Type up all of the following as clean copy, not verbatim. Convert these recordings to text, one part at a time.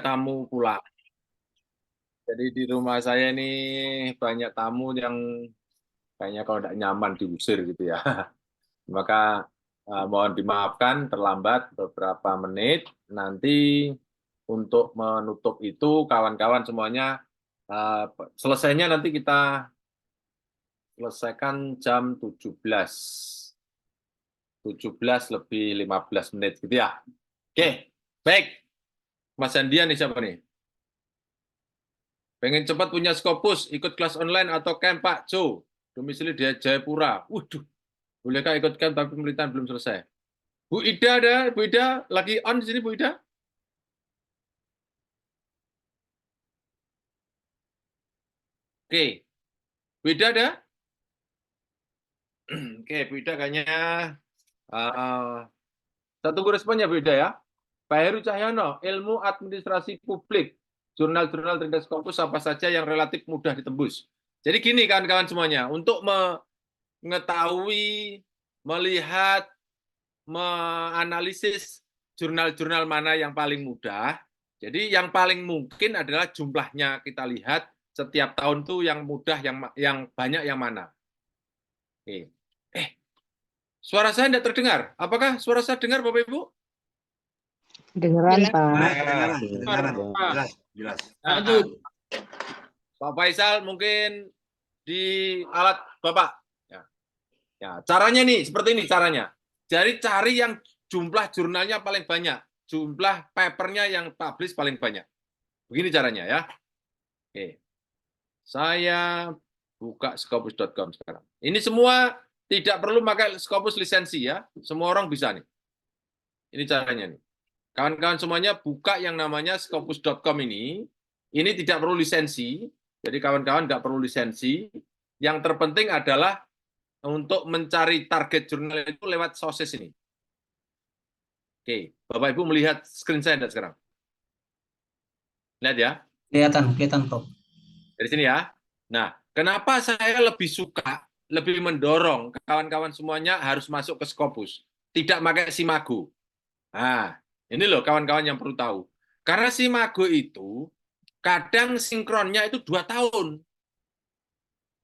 tamu pulang. Jadi di rumah saya ini banyak tamu yang kayaknya kalau tidak nyaman diusir gitu ya. Maka mohon dimaafkan terlambat beberapa menit. Nanti untuk menutup itu kawan-kawan semuanya selesainya nanti kita selesaikan jam 17. 17 lebih 15 menit gitu ya. Oke, baik. Mas Andian nih siapa nih? Pengen cepat punya Scopus, ikut kelas online atau camp Pak Jo? Domisili di Jayapura. Waduh, bolehkah ikut camp tapi pemerintahan belum selesai? Bu Ida ada, Bu Ida lagi on di sini Bu Ida? Oke, Bu Ida ada? Oke, Bu Ida kayaknya saya tunggu responnya Bu Ida ya. Pak Heru Cahyono, ilmu administrasi publik, jurnal-jurnal terindah Scopus apa saja yang relatif mudah ditembus. Jadi gini kawan-kawan semuanya, untuk mengetahui, melihat, menganalisis jurnal-jurnal mana yang paling mudah. Jadi yang paling mungkin adalah jumlahnya kita lihat setiap tahun tuh yang mudah, yang banyak yang mana. Oke. Suara saya tidak terdengar. Apakah suara saya dengar Bapak Ibu? Kedengeran, Pak. Kedengaran. Jelas. Lanjut. Pak Faisal mungkin di alat Bapak. Ya, caranya nih seperti ini caranya. Jadi cari yang jumlah jurnalnya paling banyak, jumlah papernya yang publish paling banyak. Begini caranya ya. Oke. Saya buka scopus.com sekarang. Ini semua tidak perlu pakai Scopus lisensi ya. Semua orang bisa nih. Ini caranya nih. Kawan-kawan semuanya buka yang namanya scopus.com ini. Ini tidak perlu lisensi. Jadi kawan-kawan nggak perlu lisensi. Yang terpenting adalah untuk mencari target jurnal itu lewat sources ini. Oke, Bapak Ibu melihat screen saya enggak sekarang? Lihat ya. Kelihatan, Prof. Dari sini ya. Nah, kenapa saya lebih suka, lebih mendorong kawan-kawan semuanya harus masuk ke Scopus, tidak pakai Simago. Nah, ini loh kawan-kawan yang perlu tahu. Karena Simago itu kadang sinkronnya itu 2 tahun.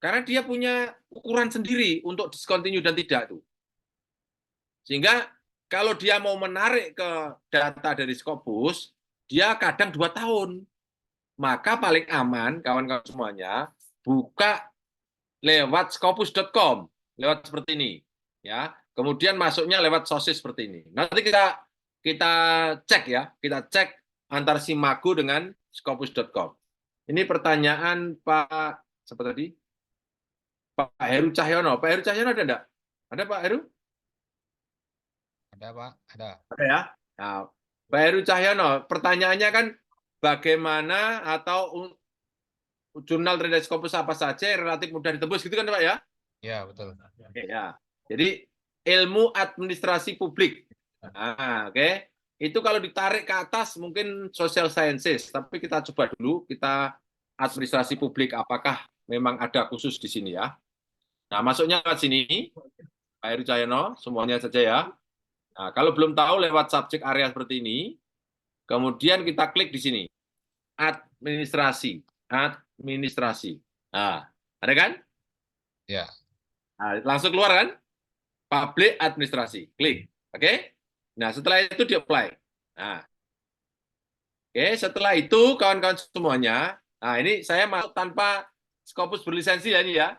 Karena dia punya ukuran sendiri untuk discontinue dan tidak tuh. Sehingga kalau dia mau menarik ke data dari Scopus, dia kadang 2 tahun. Maka paling aman kawan-kawan semuanya buka lewat scopus.com, lewat seperti ini, ya. Kemudian masuknya lewat sources seperti ini. Nanti kita cek ya, kita cek antar Simago dengan scopus.com. Ini pertanyaan Pak siapa tadi? Pak Heru Cahyono. Pak Heru Cahyono ada enggak? Ada Pak Heru? Ada, Pak. Ada. Ada ya. Nah, Pak Heru Cahyono, pertanyaannya kan bagaimana atau jurnal terindah Scopus apa saja yang relatif mudah ditembus gitu kan Pak ya? Ya, betul. Oke, ya. Jadi ilmu administrasi publik. Nah, oke. Itu kalau ditarik ke atas mungkin social sciences, tapi kita coba dulu kita administrasi publik apakah memang ada khusus di sini ya. Nah, masuknya ke sini Pak Heru Cahyono, semuanya saja ya. Nah, kalau belum tahu lewat subjek area seperti ini, kemudian kita klik di sini. Administrasi. Nah, ada kan? Ya. Nah, langsung keluar kan? Public administrasi. Klik. Oke? Nah, setelah itu di-apply. Nah, oke, setelah itu kawan-kawan semuanya, nah ini saya masuk tanpa Scopus berlisensi ya ini ya.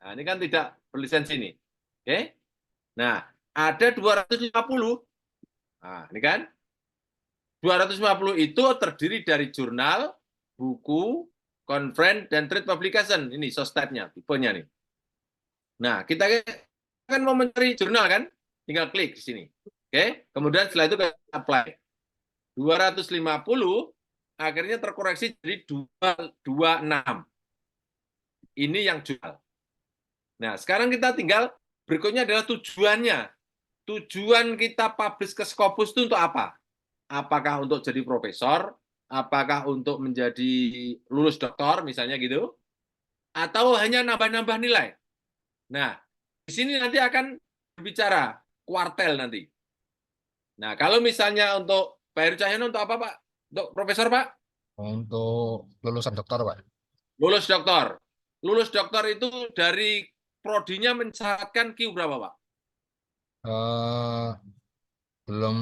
Nah, ini kan tidak berlisensi nih. Oke? Nah, ada 250. Nah, ini kan? 250 itu terdiri dari jurnal, buku, conference, dan trade publication. Ini source type-nya, tipenya nih. Nah, kita kan mau mencari jurnal kan? Tinggal klik di sini. Oke, kemudian setelah itu kita apply. 250 akhirnya terkoreksi jadi 226. Ini yang jurnal. Nah, sekarang kita tinggal berikutnya adalah tujuannya. Tujuan kita publish ke Scopus itu untuk apa? Apakah untuk jadi profesor? Apakah untuk menjadi lulus doktor misalnya gitu? Atau hanya nambah-nambah nilai? Nah, di sini nanti akan berbicara kuartel nanti. Nah, kalau misalnya untuk Pak Heru Cahyono untuk apa, Pak? Untuk profesor, Pak? Untuk lulusan dokter, Pak. Lulus doktor. Lulus doktor itu dari prodinya mensyaratkan Q berapa, Pak? Eh, belum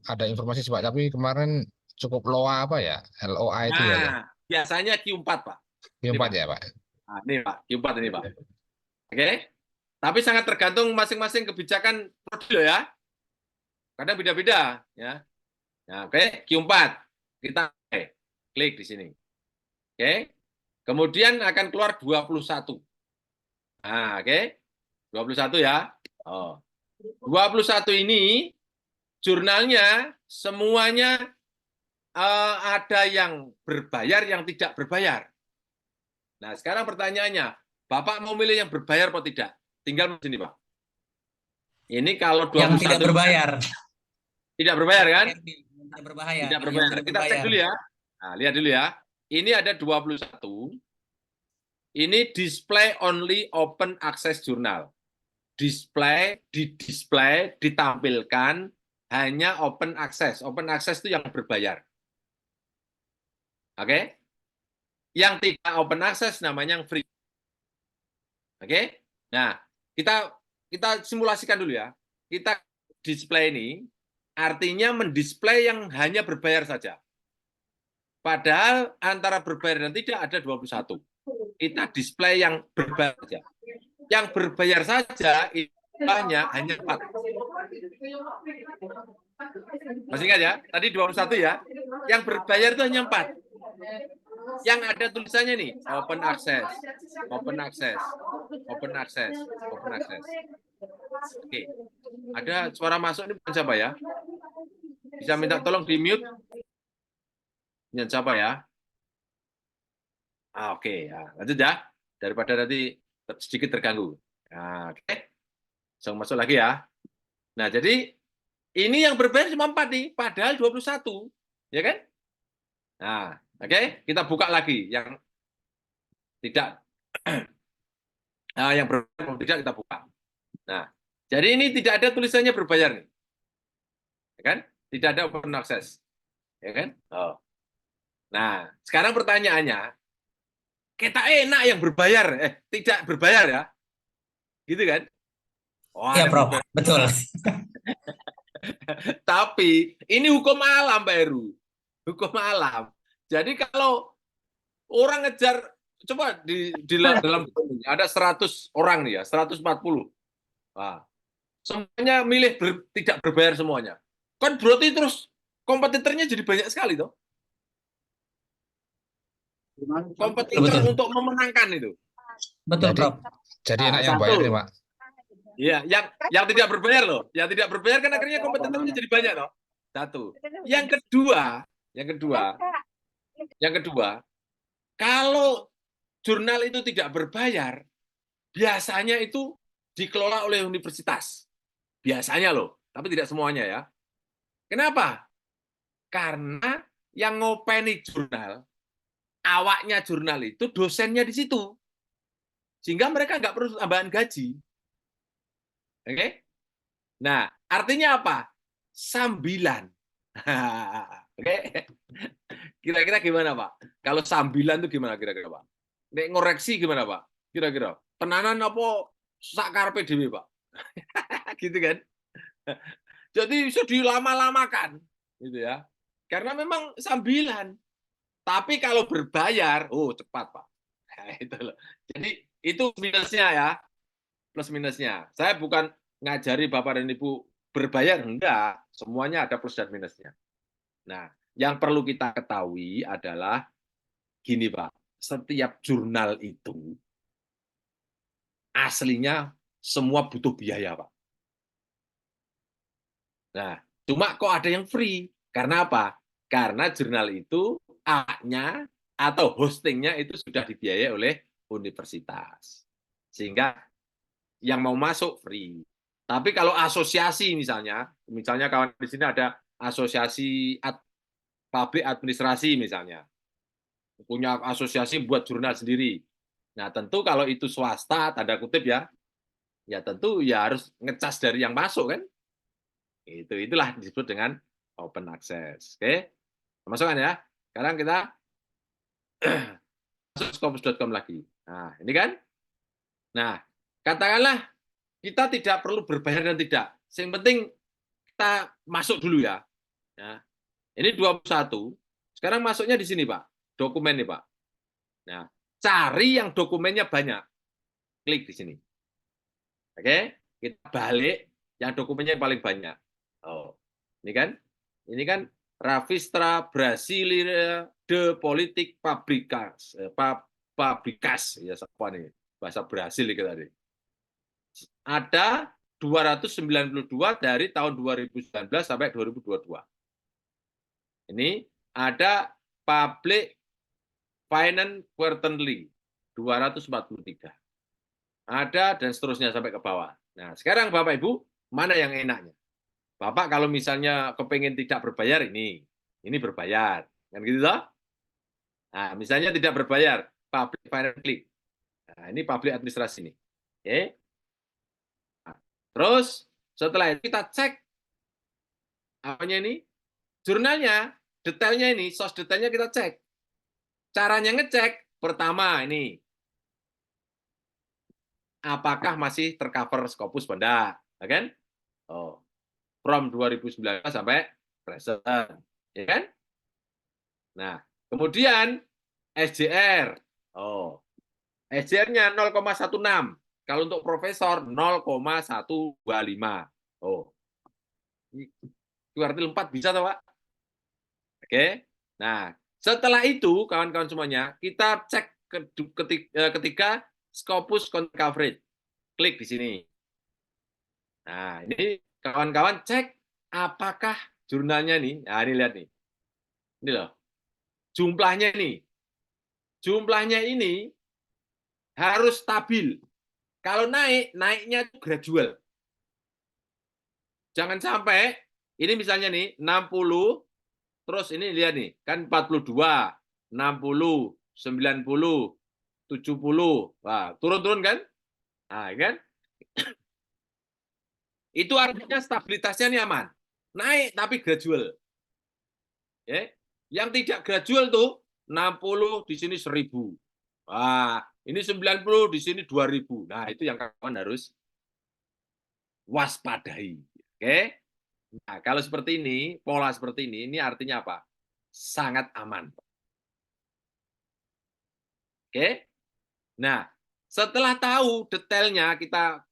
ada informasi sih, Pak. Tapi kemarin cukup LOA apa ya? LOA itu ya. Nah, biasanya Q4, Pak. Ini, Q4 Pak. ya, Pak. Nah, ini, Pak. Q4 ini, Pak. Oke? Tapi sangat tergantung masing-masing kebijakan prodi loh ya. Kadang beda-beda, ya. Nah, oke, Q4. Kita klik di sini. Oke? Kemudian akan keluar 21. Nah, oke. 21 ya. Oh. 21 ini jurnalnya semuanya ada yang berbayar, yang tidak berbayar. Nah, sekarang pertanyaannya, Bapak mau milih yang berbayar atau tidak? Tinggal di sini, Pak. Ini kalau 21 Yang tidak berbayar. tidak berbayar kan? Tidak berbahaya. Tidak Yang berbayar. tidak Kita cek berbayar. dulu ya. Nah, lihat dulu ya. Ini ada 21. Ini display only open access jurnal. Display, ditampilkan hanya open access. Open access itu yang berbayar. Oke? Yang tidak open access namanya yang free. Oke? Nah, kita simulasikan dulu ya. Kita display ini artinya mendisplay yang hanya berbayar saja. Padahal antara berbayar dan tidak ada 21. Kita display yang berbayar saja. Yang berbayar saja jumlahnya hanya 4. Masih ingat ya? Tadi 21 ya. Yang berbayar itu hanya 4. Yang ada tulisannya nih, open access, open access, open access, open access. Oke. Ada suara masuk ini bukan siapa ya? Bisa minta tolong di mute? Ini siapa ya? Oke, ya. Lanjut ya. Daripada nanti sedikit terganggu. Nah, oke. Langsung masuk lagi ya. Nah, jadi ini yang berbayar cuma 4 nih, padahal 21. Ya kan? Nah, oke. Kita buka lagi yang tidak yang berbayar tidak kita buka. Nah, jadi ini tidak ada tulisannya berbayar nih. Ya kan? Tidak ada open access. Ya kan? Oh. Nah, sekarang pertanyaannya, kita enak yang berbayar, tidak berbayar ya. Gitu kan? Oh, Iya, yang Prof. berbayar. Betul. Tapi ini hukum alam, Pak Heru. Hukum alam. Jadi kalau orang ngejar, coba di dalam ada 100 orang nih ya, 140. Nah, semuanya milih tidak berbayar semuanya. Kan berarti terus kompetitornya jadi banyak sekali toh. Kompetitor Betul. untuk memenangkan itu. Betul, Jadi, Prof. jadi Nah, enak yang satu. bayar nih, Pak. Iya, yang tidak berbayar loh. Yang tidak berbayar kan akhirnya kompetitornya jadi banyak toh. Satu. Yang kedua, kalau jurnal itu tidak berbayar, biasanya itu dikelola oleh universitas. Biasanya loh, tapi tidak semuanya ya. Kenapa? Karena yang ngopeni jurnal, awaknya jurnal itu dosennya di situ. Sehingga mereka nggak perlu tambahan gaji. Oke? Nah, artinya apa? Sambilan. Oke? Kira-kira gimana, Pak? Kalau sambilan itu gimana kira-kira, Pak? Nek ngoreksi gimana, Pak? Kira-kira. Tenanan apa sak karepe dhewe, Pak? Gitu kan? Jadi bisa dilama-lamakan, gitu ya. Karena memang sambilan. Tapi kalau berbayar, oh cepat, Pak. Nah, itu loh. Jadi itu minusnya ya, plus minusnya. Saya bukan ngajari Bapak dan Ibu berbayar, enggak. Semuanya ada plus dan minusnya. Nah, yang perlu kita ketahui adalah gini, Pak. Setiap jurnal itu aslinya semua butuh biaya, Pak. Nah, cuma kok ada yang free. Karena apa? Karena jurnal itu A-nya atau hostingnya itu sudah dibiayai oleh universitas. Sehingga yang mau masuk free. Tapi kalau asosiasi misalnya kawan di sini ada asosiasi publik administrasi misalnya. Punya asosiasi buat jurnal sendiri. Nah, tentu kalau itu swasta, tanda kutip ya tentu ya harus ngecas dari yang masuk kan. Itulah disebut dengan open access. Oke. Masukkan ya. Sekarang kita masuk scopus.com lagi. Nah, ini kan. Nah, katakanlah kita tidak perlu berbayar dan tidak. Yang penting kita masuk dulu ya. Ya. Ini 21. Sekarang masuknya di sini, Pak. Dokumen nih, Pak. Nah, cari yang dokumennya banyak. Klik di sini. Oke, kita balik yang dokumennya yang paling banyak. Oh, ini kan? Ini kan Revista Brasileira de Politik Pabricas. Pabricas, ya apa nih? Bahasa Brasil ini tadi. Ada 292 dari tahun 2019 sampai 2022. Ini ada Public Finance Quarterly 243. Ada dan seterusnya sampai ke bawah. Nah, sekarang Bapak Ibu, mana yang enaknya? Bapak kalau misalnya kepengen tidak berbayar ini berbayar. Kan gitu toh? Nah, misalnya tidak berbayar, Public Finance Klik. Nah, ini public administrasi nih. Oke. Nah, terus setelah itu kita cek apanya ini? Jurnalnya, detailnya ini, source detailnya kita cek. Caranya ngecek, pertama ini, apakah masih tercover Scopus Benda, ya kan? Oh, from 2019 sampai present, ya kan? Nah, kemudian SJR. Oh, SJR-nya 0,16. Kalau untuk profesor 0,125. Oh. Kuartil 4 bisa toh, Pak? Oke. Nah, setelah itu kawan-kawan semuanya, kita cek ketika Scopus Content Coverage. Klik di sini. Nah, ini kawan-kawan cek apakah jurnalnya nih. Nah, ini lihat nih. Ini loh. Jumlahnya ini. Jumlahnya ini harus stabil. Kalau naik, naiknya itu gradual. Jangan sampai ini misalnya nih 60, terus ini lihat nih, kan 42, 60, 90, 70. Wah, turun-turun kan? Nah, kan? Itu artinya stabilitasnya ini aman. Naik tapi gradual. Ya. Yang tidak gradual tuh 60 di sini 1000. Wah, ini 90 di sini 2000. Nah, itu yang kawan harus waspadai. Oke? Nah, kalau seperti ini, pola seperti ini artinya apa? Sangat aman. Oke? Nah, setelah tahu detailnya, kita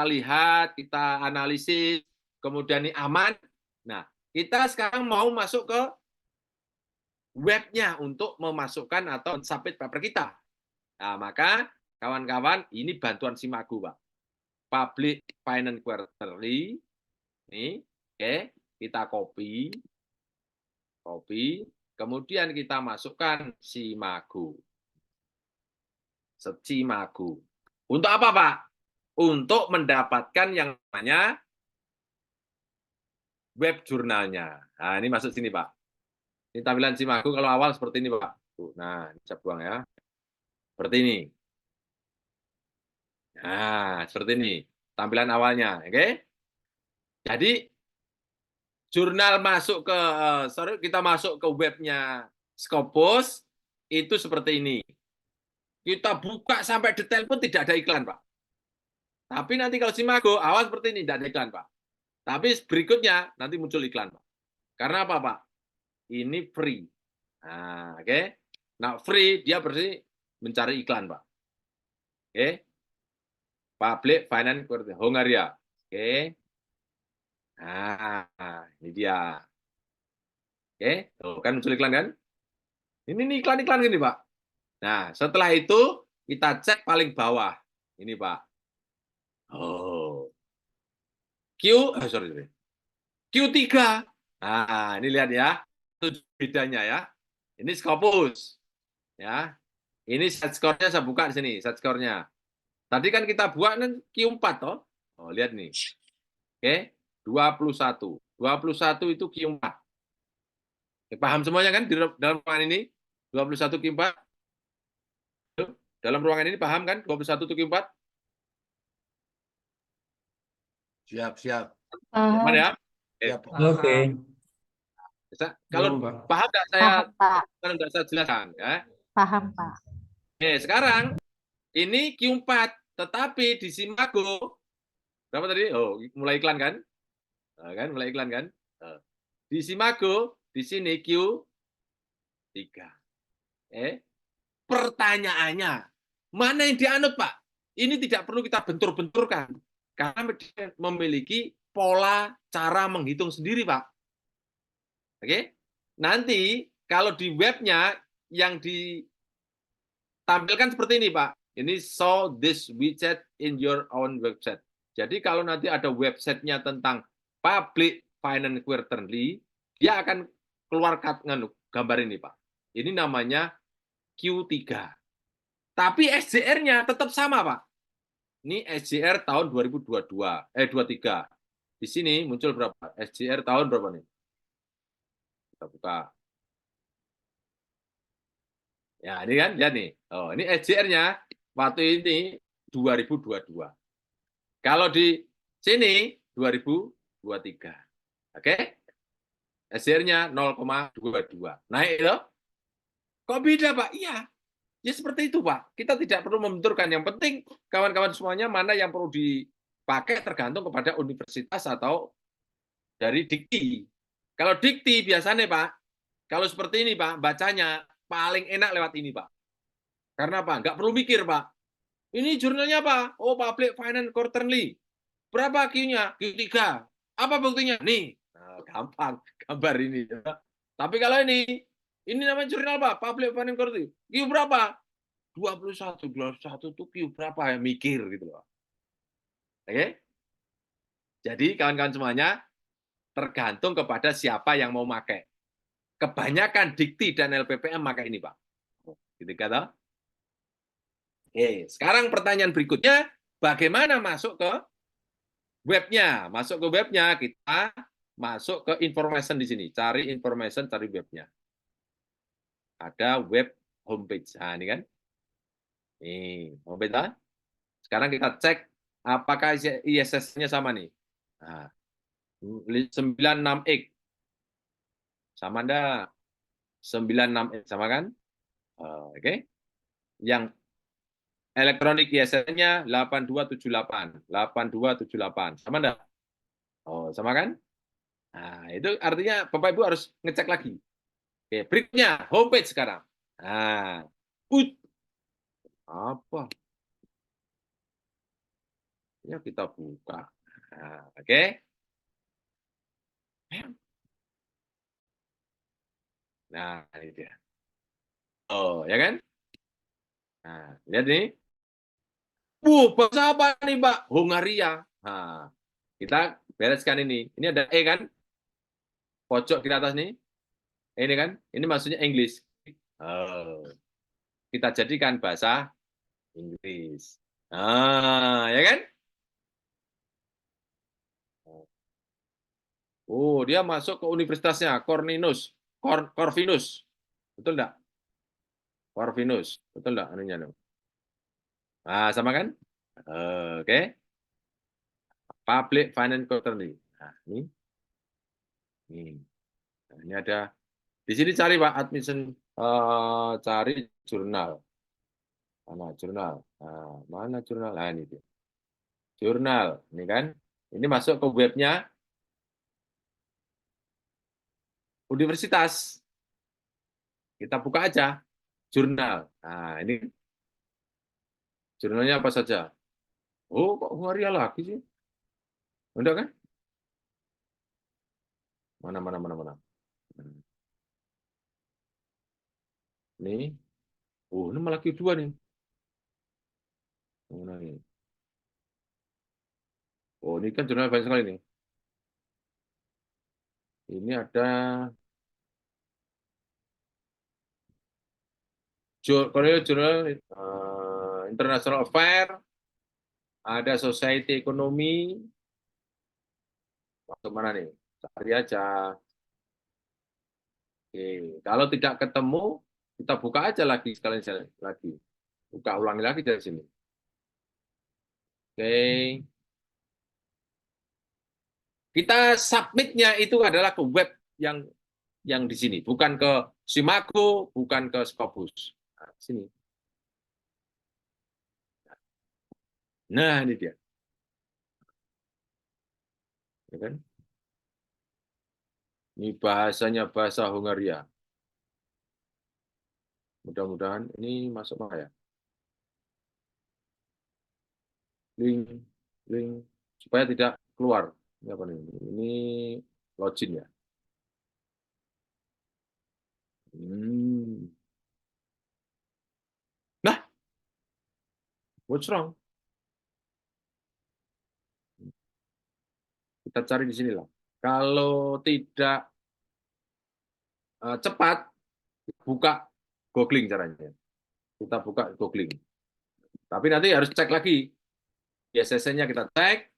lihat, kita analisis, kemudian ini aman. Nah, kita sekarang mau masuk ke webnya untuk memasukkan atau submit paper kita. Nah, maka kawan-kawan, ini bantuan Simagu, Pak. Public Finance Quarterly. Ini, oke, kita copy, kemudian kita masukkan Simagu. Simagu. Untuk apa, Pak? Untuk mendapatkan yang namanya web jurnalnya. Nah, ini masuk sini, Pak. Ini tampilan Simagu kalau awal seperti ini, Pak. Nah, ini saya buang ya. Seperti ini. Nah, seperti ini. Tampilan awalnya, oke? Jadi, jurnal masuk ke, kita masuk ke webnya Scopus, itu seperti ini. Kita buka sampai detail pun tidak ada iklan, Pak. Tapi nanti kalau Simago, awal seperti ini, tidak ada iklan, Pak. Tapi berikutnya, nanti muncul iklan, Pak. Karena apa, Pak? Ini free. Nah, oke. Nah, free, dia berarti mencari iklan, Pak. Oke. Public Finance Hongaria. Oke. Nah, ini dia. Oke. Tuh, kan muncul iklan, kan? Ini nih iklan-iklan gini, Pak. Nah, setelah itu, kita cek paling bawah. Ini, Pak. Oh. Sorry. Q3. Nah, ini lihat ya. Itu bedanya ya. Ini Scopus. Ya. Ini set score-nya saya buka di sini, set score-nya. Tadi kan kita buat Q4 toh. Oh, lihat nih. Oke, 21. 21 itu Q4. Paham semuanya kan di dalam ruangan ini? 21 Q4. Dalam ruangan ini paham kan 21 itu Q4? Siap, siap. Aman ya? Siap. Oke. Kalau Belum, Pak. paham nggak Paham, Pak. kalau nggak saya jelaskan? Ya? Paham, Pak. Oke, sekarang ini Q4, tetapi di Simago berapa tadi? Oh, mulai iklan kan? Nah, kan mulai iklan kan? Nah, di Simago di sini Q3. Pertanyaannya, mana yang dianut, Pak? Ini tidak perlu kita bentur-benturkan karena memiliki pola cara menghitung sendiri, Pak. Oke? Nanti kalau di webnya yang ditampilkan seperti ini, Pak. Ini show this widget in your own website. Jadi kalau nanti ada websitenya tentang public finance quarterly, dia akan keluar gambar ini, Pak. Ini namanya Q3. Tapi SJR-nya tetap sama, Pak. Ini SJR tahun 2022, 23. Di sini muncul berapa? SJR tahun berapa nih? Kita buka. Ya, ini kan, lihat nih. Oh, ini SJR-nya waktu ini 2022. Kalau di sini 2023. Oke? SJR-nya 0,22. Naik itu? Kok beda, Pak? Iya. Ya seperti itu, Pak. Kita tidak perlu membenturkan. Yang penting kawan-kawan semuanya mana yang perlu dipakai tergantung kepada universitas atau dari dikti. Kalau dikti biasanya, Pak, kalau seperti ini, Pak, bacanya paling enak lewat ini, Pak. Karena apa? Nggak perlu mikir, Pak. Ini jurnalnya apa? Oh, Public Finance Quarterly. Berapa Q-nya? Q3. Apa buktinya? Nih. Nah, gampang. Gambar ini. Tapi kalau ini namanya jurnal apa? Public Finance Quarterly. Q berapa? 21 itu Q berapa ya? Mikir gitu loh. Oke? Jadi kawan-kawan semuanya tergantung kepada siapa yang mau pakai. Kebanyakan Dikti dan LPPM pakai ini, Pak. Gitu kata. Oke, sekarang pertanyaan berikutnya, bagaimana masuk ke webnya? Masuk ke webnya, kita masuk ke information di sini. Cari information, cari webnya. Ada web homepage. Nah, ini kan. Nih, homepage kan? Sekarang kita cek apakah ISS-nya sama nih. Nah, 96X. Sama enggak? 96X sama kan? Oke. Yang elektronik ISS-nya 8278. 8278. Sama enggak? Oh, sama kan? Nah, itu artinya Bapak Ibu harus ngecek lagi. Oke, berikutnya homepage sekarang. Nah, apa? Ya kita buka. Nah, oke. Nah, ini dia. Oh, ya kan? Nah, lihat nih. Bahasa apa nih, Pak? Hongaria. Nah, kita bereskan ini. Ini ada E kan? Pojok di atas nih. Ini kan? Ini maksudnya English. Oh, kita jadikan bahasa Inggris. Nah, ya kan? Oh, dia masuk ke universitasnya, Corvinus. Betul enggak? Corvinus. Betul enggak? Anunya. Nah, sama kan? Oke. Public Finance Quarterly. Nah, ini. Nah, ini ada. Di sini cari, Pak, admission. Cari jurnal. Mana jurnal? Nah, mana jurnal? Nah, ini dia. Jurnal. Ini kan. Ini masuk ke webnya universitas. Kita buka aja. Jurnal. Nah, ini jurnalnya apa saja? Oh, kok Hongaria lagi sih? Udah kan? Mana. Nih. Oh, ini malah Q2 nih. Mana nih? Oh, ini kan jurnal banyak sekali nih. Ini ada Korea Journal International Affair, ada Society Ekonomi. Masuk mana nih? Cari aja. Oke. Kalau tidak ketemu, kita buka aja lagi sekalian lagi. Buka ulangi lagi dari sini. Oke. Kita submitnya itu adalah ke web yang yang di sini, bukan ke Simago, bukan ke Scopus. Nah, sini. Nah, ini dia. Ya kan? Ini bahasanya bahasa Hongaria. Mudah-mudahan ini masuk Pak ya. Link, link supaya tidak keluar. Ini apa nih? Ini login ya. Nah, what's wrong? Kita cari di sini lah. Kalau tidak cepat, buka googling caranya. Kita buka googling. Tapi nanti harus cek lagi. ISSN-nya kita cek.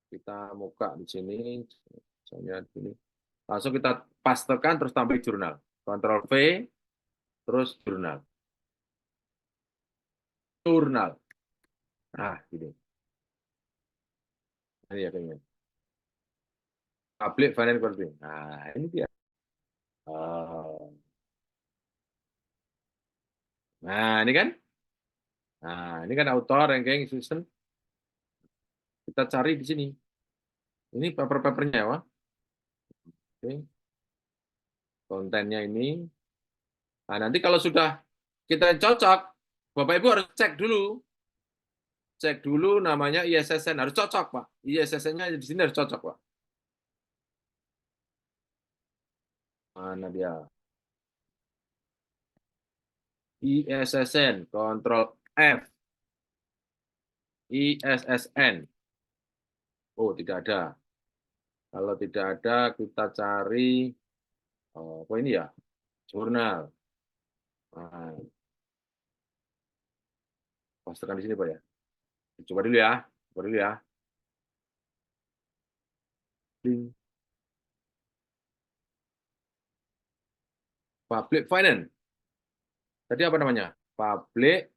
Kita buka di sini. Misalnya di sini. Langsung kita pastekan, terus tambah jurnal. Ctrl V, terus jurnal. Jurnal. Nah, gini. Ini ya kayaknya. Public Finance Reporting. Nah, ini dia. Nah, ini kan. Nah, ini kan auto ranking system. Kita cari di sini. Ini paper-papernya ya, Wak. Oke. Kontennya ini. Nah, nanti kalau sudah kita cocok, Bapak Ibu harus cek dulu. Cek dulu namanya ISSN. Harus cocok, Pak. ISSN-nya di sini harus cocok, Pak. Mana dia? ISSN, Ctrl F. ISSN. Oh, tidak ada. Kalau tidak ada, kita cari apa ini ya? Jurnal. Nah, pastikan di sini, Pak ya. Coba dulu ya. Coba dulu ya. Link. Public Finance. Tadi apa namanya? Public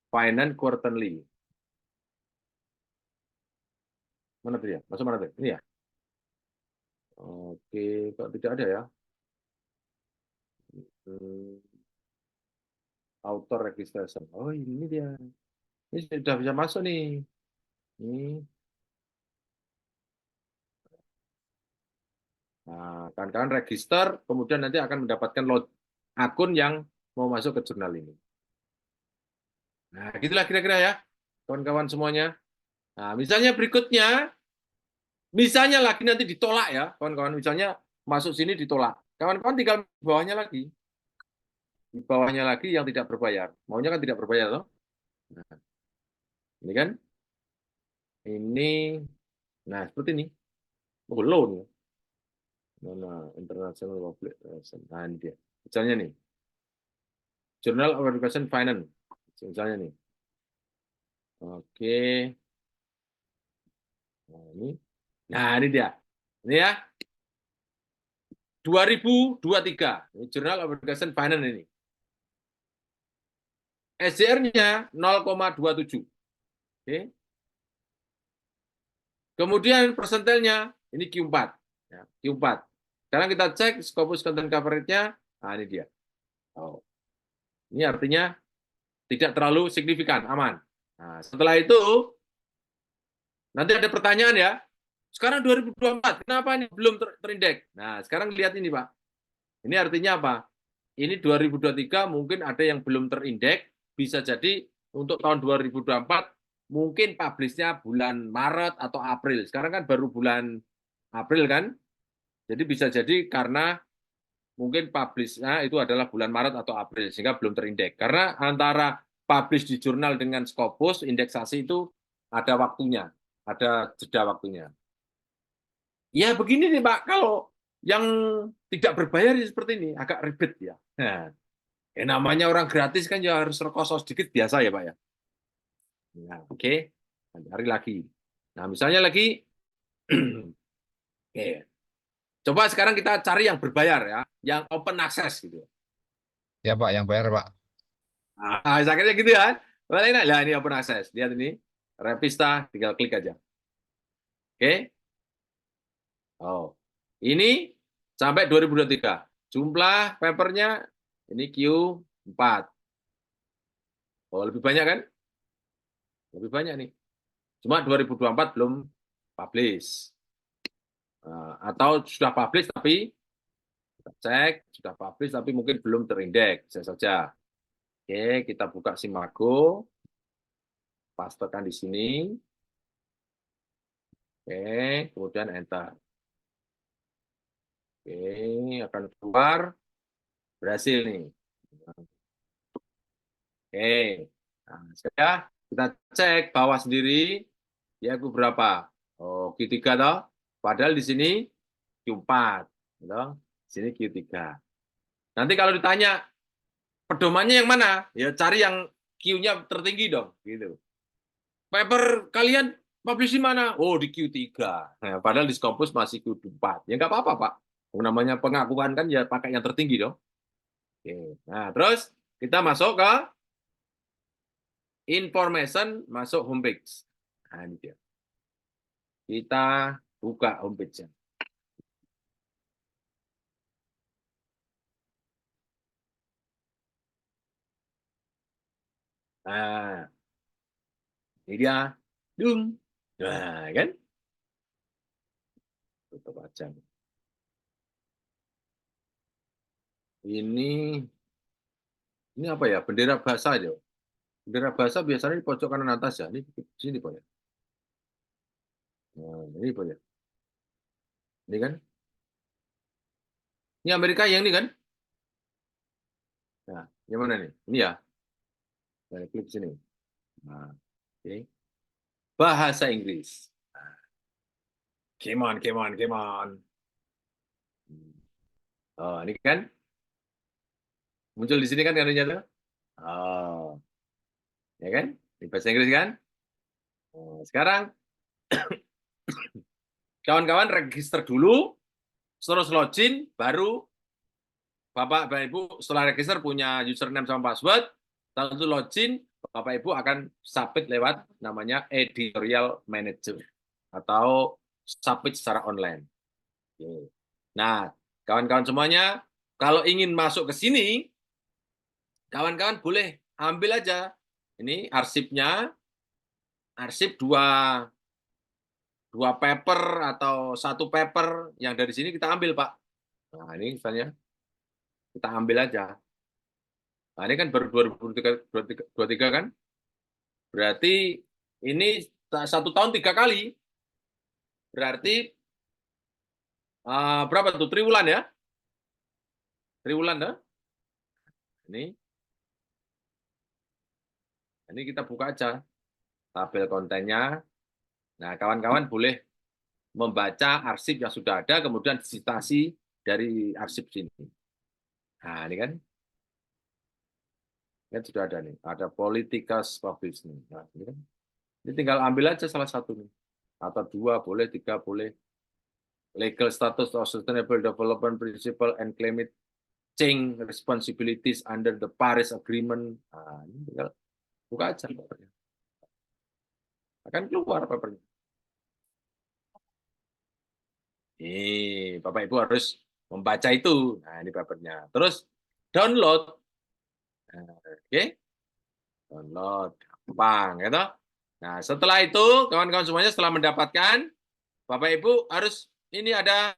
Finance Quarterly. Mana tuh ya? Masuk mana tuh? Ini ya? Oke, kok tidak ada ya? Author registration. Oh, ini dia. Ini sudah bisa masuk nih. Ini. Nah, kawan-kawan register, kemudian nanti akan mendapatkan akun yang mau masuk ke jurnal ini. Nah, gitulah kira-kira ya, kawan-kawan semuanya. Nah, misalnya berikutnya, misalnya lagi nanti ditolak ya, kawan-kawan. Misalnya masuk sini ditolak. Kawan-kawan tinggal di bawahnya lagi. Di bawahnya lagi yang tidak berbayar. Maunya kan tidak berbayar, loh. Nah, ini kan. Ini, nah seperti ini. Oh, loan. Mana International Public Relations. Nah, ini dia. Misalnya nih. Journal of Education Finance. Misalnya nih. Oke. Nah, ini dia. Ini ya. 2023. Ini Journal of Education Finance ini. SJR-nya 0,27. Oke. Kemudian persentilnya ini Q4. Ya, Q4. Sekarang kita cek Scopus Content Coverage-nya. Nah, ini dia. Oh. Ini artinya tidak terlalu signifikan, aman. Nah, setelah itu, nanti ada pertanyaan ya. Sekarang 2024, kenapa ini belum terindeks? Nah, sekarang lihat ini, Pak. Ini artinya apa? Ini 2023 mungkin ada yang belum terindeks, bisa jadi untuk tahun 2024 mungkin publish-nya bulan Maret atau April. Sekarang kan baru bulan April kan? Jadi bisa jadi karena mungkin publish-nya itu adalah bulan Maret atau April, sehingga belum terindeks. Karena antara publish di jurnal dengan Scopus, indeksasi itu ada waktunya, ada jeda waktunya. Ya begini nih Pak, kalau yang tidak berbayar seperti ini, agak ribet ya. Nah, namanya orang gratis kan ya harus rekoso sedikit, biasa ya Pak ya. Nah, oke, cari lagi. Nah, misalnya lagi, oke. Coba sekarang kita cari yang berbayar ya, yang open access gitu. Ya Pak, yang bayar Pak. Nah, sakitnya gitu ya. Nah, ini open access. Lihat ini, Revista, tinggal klik aja. Oke. Oh, ini sampai 2023. Jumlah papernya ini Q4. Oh, lebih banyak kan? Lebih banyak nih. Cuma 2024 belum publish. Atau sudah publish tapi kita cek, sudah publish tapi mungkin belum terindeks, bisa saja. Oke, kita buka Simago, pastekan di sini. Oke, kemudian enter. Oke, akan keluar. Berhasil nih. Oke, nah, sudah kita cek bawah sendiri, ya berapa? Oh, Q3 toh. Padahal di sini Q4, gitu. Di sini Q3. Nanti kalau ditanya pedomannya yang mana? Ya cari yang Q-nya tertinggi dong, gitu. Paper kalian publish di mana? Oh, di Q3. Nah, padahal di Scopus masih Q4. Ya nggak apa-apa, Pak. Namanya pengakuan kan ya pakai yang tertinggi dong. Oke. Nah, terus kita masuk ke information, masuk homepage. Nah, ini dia. Kita buka homepage-nya. Nah, ini dia. Dung. Nah, kan? Tutup aja. Ini apa ya? Bendera bahasa aja. Bendera bahasa biasanya di pojok kanan atas ya. Ini di sini Pak ya. Nah, ini Pak ya. Ini kan? Ini Amerika yang ini kan? Nah, yang mana nih? Ini ya. Nah, klik sini. Nah, oke. Bahasa Inggris. Come on, come on, come on. Oh, ini kan? Muncul di sini kan karenanya tuh? Oh, ya kan? Di bahasa Inggris kan? Oh, sekarang kawan-kawan register dulu, terus login, baru Bapak Ibu setelah register punya username sama password, lalu login, Bapak Ibu akan submit lewat namanya editorial manager atau submit secara online. Nah, kawan-kawan semuanya, kalau ingin masuk ke sini, kawan-kawan boleh ambil aja. Ini arsipnya, arsip dua paper atau satu paper yang dari sini kita ambil, Pak. Nah, ini misalnya kita ambil aja. Nah, ini kan baru 2023 kan? Berarti ini 1 tahun 3 kali. Berarti berapa tuh? Triwulan ya? Triwulan dah. Ini kita buka aja tabel kontennya. Nah, kawan-kawan boleh membaca arsip yang sudah ada, kemudian citasi dari arsip sini. Nah, ini kan sudah ada nih. Ada Politikas Publish nih. Nah, ini kan. Ini tinggal ambil aja salah satu nih. Atau 2 boleh, 3 boleh. Legal status of sustainable development principle and climate change responsibilities under the Paris Agreement. Nah, ini tinggal buka aja papernya. Akan keluar papernya. Ini Bapak Ibu harus membaca itu. Nah, ini papernya. Terus download. Nah, oke. Download. Gampang, gitu. Nah, setelah itu, kawan-kawan semuanya setelah mendapatkan, Bapak Ibu harus, ini ada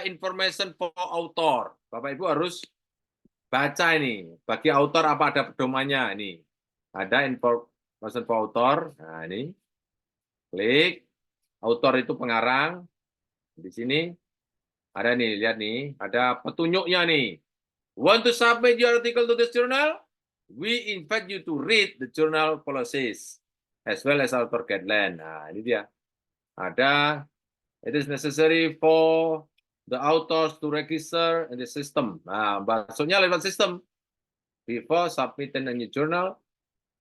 information for author. Bapak Ibu harus baca ini. Bagi author apa ada pedomannya. Ini. Ada information for author. Nah, ini. Klik. Author itu pengarang. Di sini ada nih, lihat nih. Ada petunjuknya nih. Want to submit your article to this journal? We invite you to read the journal policies as well as author guideline. Nah, ini dia. Ada, it is necessary for the authors to register in the system. Nah, maksudnya lewat sistem. Before submitting a new journal,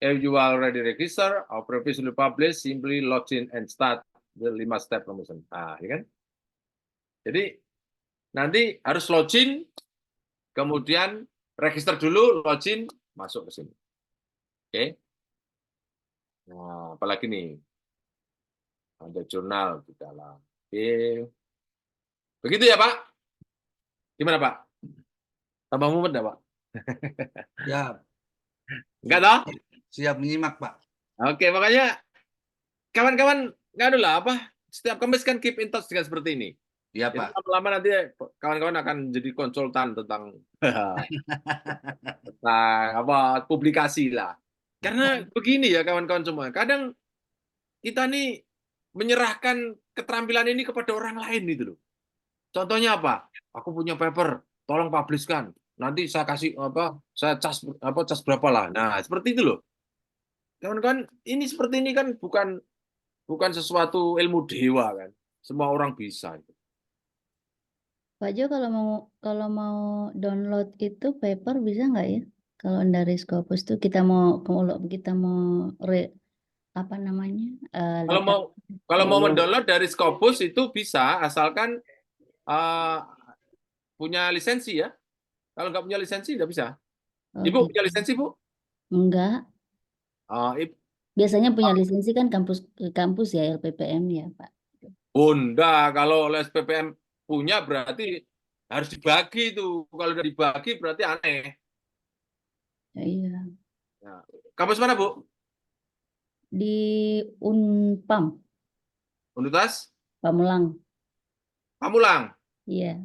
if you are already registered or previously published, simply log in and start the 5-step promotion. Nah, ini kan. Jadi, nanti harus login, kemudian register dulu, login, masuk ke sini. Oke. Nah, apalagi nih? Ada jurnal di dalam. Oke. Begitu ya, Pak? Gimana Pak? Tambah mumet nggak Pak? Siap. Enggak toh? Siap menyimak, Pak. Oke, makanya kawan-kawan nggak ada lah apa? Setiap Kamis kan keep in touch dengan seperti ini. Iya, Itu Pak. lama-lama nanti kawan-kawan akan jadi konsultan tentang tentang apa publikasi lah. Karena begini ya kawan-kawan semua. Kadang kita nih menyerahkan keterampilan ini kepada orang lain gitu loh. Contohnya apa? Aku punya paper, tolong publishkan. Nanti saya kasih apa? Saya cas berapa lah. Nah, seperti itu loh. Kawan-kawan, ini seperti ini kan bukan sesuatu ilmu dewa kan. Semua orang bisa. Pak Jo kalau mau download itu paper bisa nggak ya? Kalau dari Scopus tuh kita mau apa namanya? Kalau mau mendownload dari Scopus itu bisa asalkan punya lisensi ya. Kalau nggak punya lisensi nggak bisa. Ibu gitu. punya lisensi Bu? Enggak. Ibu, Biasanya punya lisensi kan kampus ya LPPM ya Pak. Bunda, kalau SPPM punya berarti harus dibagi itu. Kalau udah dibagi berarti aneh. Ya, iya. Nah, kampus mana Bu? Di Unpam, Universitas Pamulang. Pamulang. Iya.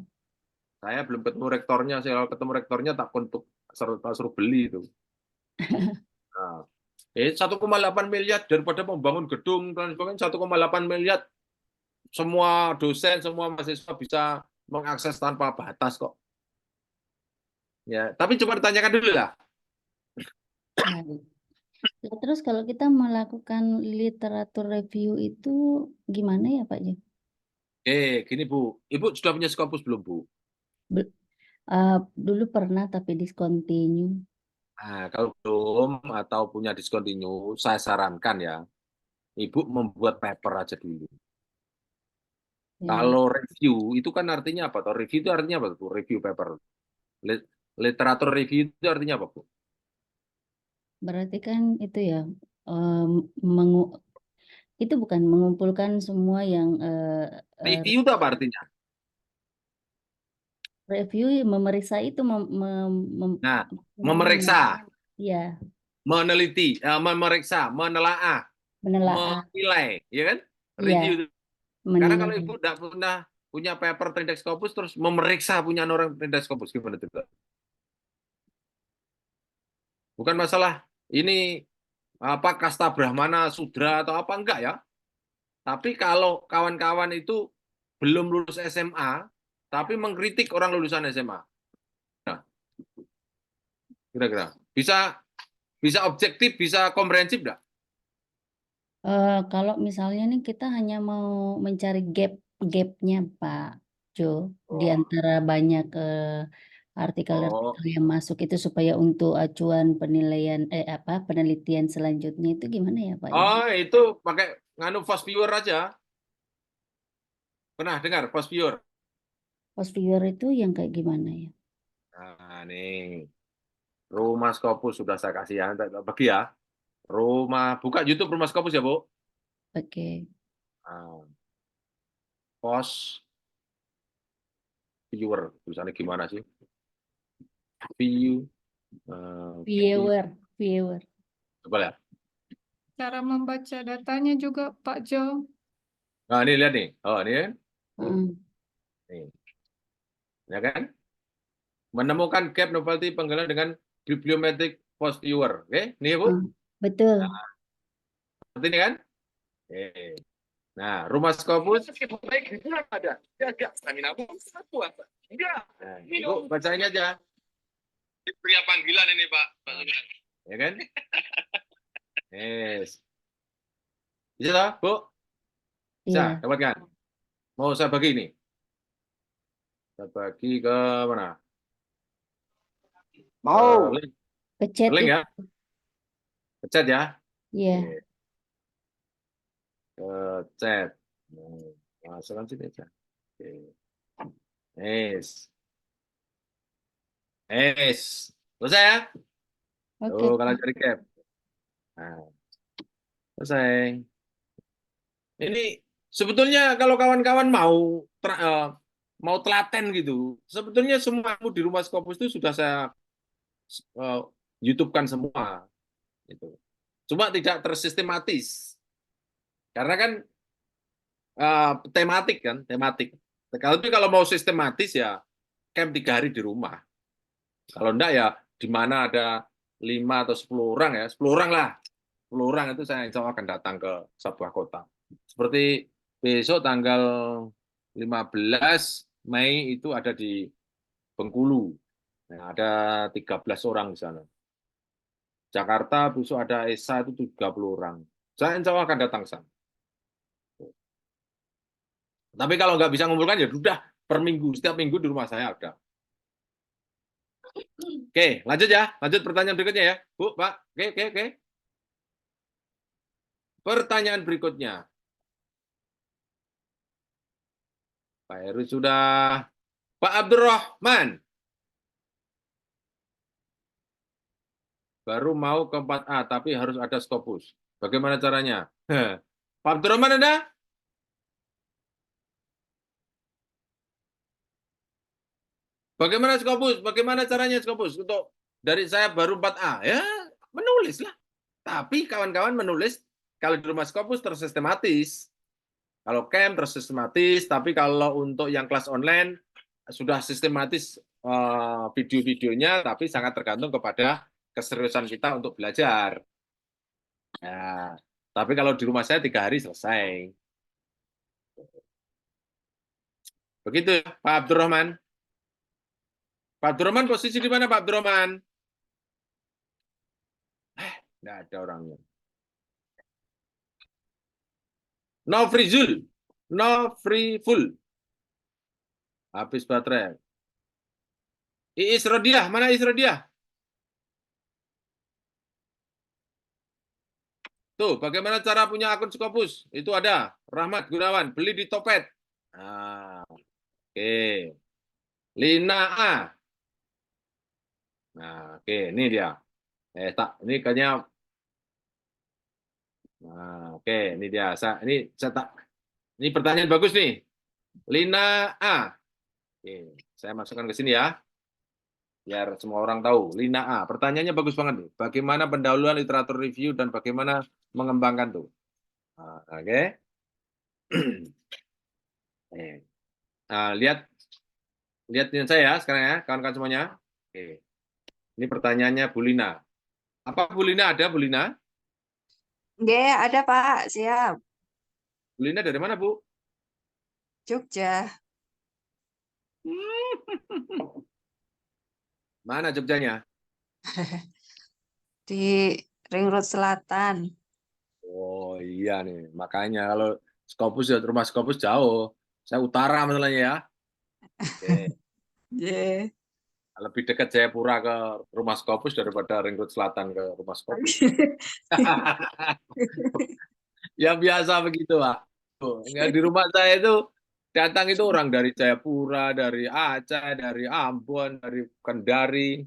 Saya belum ketemu rektornya. Saya kalau ketemu rektornya tak suruh beli itu. Nah, 1,8 miliar daripada membangun gedung dan sebagainya 1,8 miliar semua dosen, semua mahasiswa bisa mengakses tanpa batas kok. Ya, tapi coba ditanyakan dulu lah. Baik. Nah, terus kalau kita melakukan literatur review itu gimana ya Pak Jo? Gini Bu, Ibu sudah punya Scopus belum Bu? Dulu pernah tapi discontinue. Nah, kalau belum atau punya discontinue, saya sarankan ya, Ibu membuat paper aja dulu. Ya. Kalau review itu kan artinya apa? Atau review itu artinya apa Bu? Review paper. Literatur review itu artinya apa Bu? Berarti kan itu ya itu bukan mengumpulkan semua yang Review itu apa artinya? review memeriksa itu Nah, memeriksa, ya meneliti, memeriksa, menelaah, menelaah menilai, ya kan? ya Review itu. Karena kalau menilai. Ibu tidak pernah punya paper Trindex Scopus terus memeriksa punya orang Trindex Scopus gimana itu? Bukan masalah ini apa kasta Brahmana, Sudra atau apa enggak ya. Tapi kalau kawan-kawan itu belum lulus SMA tapi mengkritik orang lulusan SMA. Nah, kira-kira bisa objektif, bisa komprehensif enggak? Kalau misalnya nih kita hanya mau mencari gapnya Pak Jo di antara banyak artikel-artikel yang masuk itu supaya untuk acuan penilaian penelitian selanjutnya itu gimana ya Pak Jo? Oh, itu pakai nganu fast viewer aja. Pernah dengar fast viewer? Post viewer itu yang kayak gimana ya? Nah, nih. Rumah Scopus sudah saya kasih ya, bagi ya. Buka YouTube Rumah Scopus ya, Bu. Oke. Nah, post viewer, tulisannya gimana sih? Viewer. Coba lihat. Cara membaca datanya juga, Pak Jo. Nah, ini lihat nih. Oh, ini kan? Mm. Nih. Ya kan? Menemukan gap novelty penggalan dengan bibliometric post viewer. Oke, nih ya, Bu. Betul. Nah, seperti ini kan? Oke. Nah, Rumah Scopus. Ada. Jaga stamina Bu. Nah, Ibu bacain aja. Pria panggilan ini, Pak. Ya kan? Yes. Bisa toh, Bu? Bisa, Iya. dapatkan. Mau saya bagi ini. Saya bagi ke mana? Mau. Link, Ke chat link itu. ya. Ke chat ya. Iya. Oke. Ke chat. Masukkan sini aja. Oke. Yes. Yes. Selesai ya? Oke. Tuh, kalau cari cap. Nah, selesai. Ini sebetulnya kalau kawan-kawan mau mau telaten gitu. Sebetulnya semua ilmu di Rumah Scopus itu sudah saya YouTube-kan semua. Gitu. Cuma tidak tersistematis. Karena kan tematik kan, tematik. Kalau mau sistematis ya camp 3 hari di rumah. Kalau enggak ya di mana ada 5 atau 10 orang ya, 10 orang lah. 10 orang itu saya insya Allah akan datang ke sebuah kota. Seperti besok tanggal 15 Mei itu ada di Bengkulu. Nah, ada 13 orang di sana. Jakarta besok ada ESA itu 30 orang. Saya insya Allah akan datang ke sana. Tapi kalau nggak bisa ngumpulkan ya sudah per minggu, setiap minggu di rumah saya ada. Oke, lanjut ya. Lanjut pertanyaan berikutnya ya. Bu, Pak. Oke. Pertanyaan berikutnya. Pak Heru sudah. Pak Abdurrahman. Baru mau ke 4A, tapi harus ada Scopus. Bagaimana caranya? Pak Abdurrahman ada? Bagaimana Scopus? Bagaimana caranya Scopus? Untuk dari saya baru 4A. Ya, menulislah. Tapi kawan-kawan menulis, kalau di Rumah Scopus tersistematis. Kalau camp tersistematis, tapi kalau untuk yang kelas online, sudah sistematis video-videonya, tapi sangat tergantung kepada keseriusan kita untuk belajar. Ya, tapi kalau di rumah saya 3 hari selesai. Begitu, Pak Abdurrahman. Pak Abdurrahman posisi di mana, Pak Abdurrahman? Nggak ada orangnya. No free zul, no free full. Habis baterai. Iis Rodiah, mana Iis Rodiah? Tuh, bagaimana cara punya akun Scopus? Itu ada. Rahmat Gunawan, beli di Topet. Nah, oke. Lina A. Nah, oke, ini dia. Ini kayaknya. Nah, oke, ini dia. Ini pertanyaan bagus nih. Lina A. Oke, saya masukkan ke sini ya. Biar semua orang tahu. Lina A. Pertanyaannya bagus banget nih. Bagaimana pendahuluan literatur review dan bagaimana mengembangkan tuh. Nah, oke. Nah, lihat saya ya sekarang ya, kawan-kawan semuanya. Oke. Ini pertanyaannya Bu Lina. Apa Bu Lina ada, Bu Lina? Nggih, ada Pak, siap. Bu Lina dari mana, Bu? Jogja. Mana Jogjanya? Di Ring Road Selatan. Oh iya nih, makanya kalau Scopus ya rumah Scopus jauh. Saya utara masalahnya ya. Oke. Yeah. Lebih dekat Jayapura ke rumah Scopus daripada Ring Road Selatan ke rumah Scopus. Ya biasa begitu, Pak. Di rumah saya itu datang itu orang dari Jayapura, dari Aceh, dari Ambon, dari Kendari,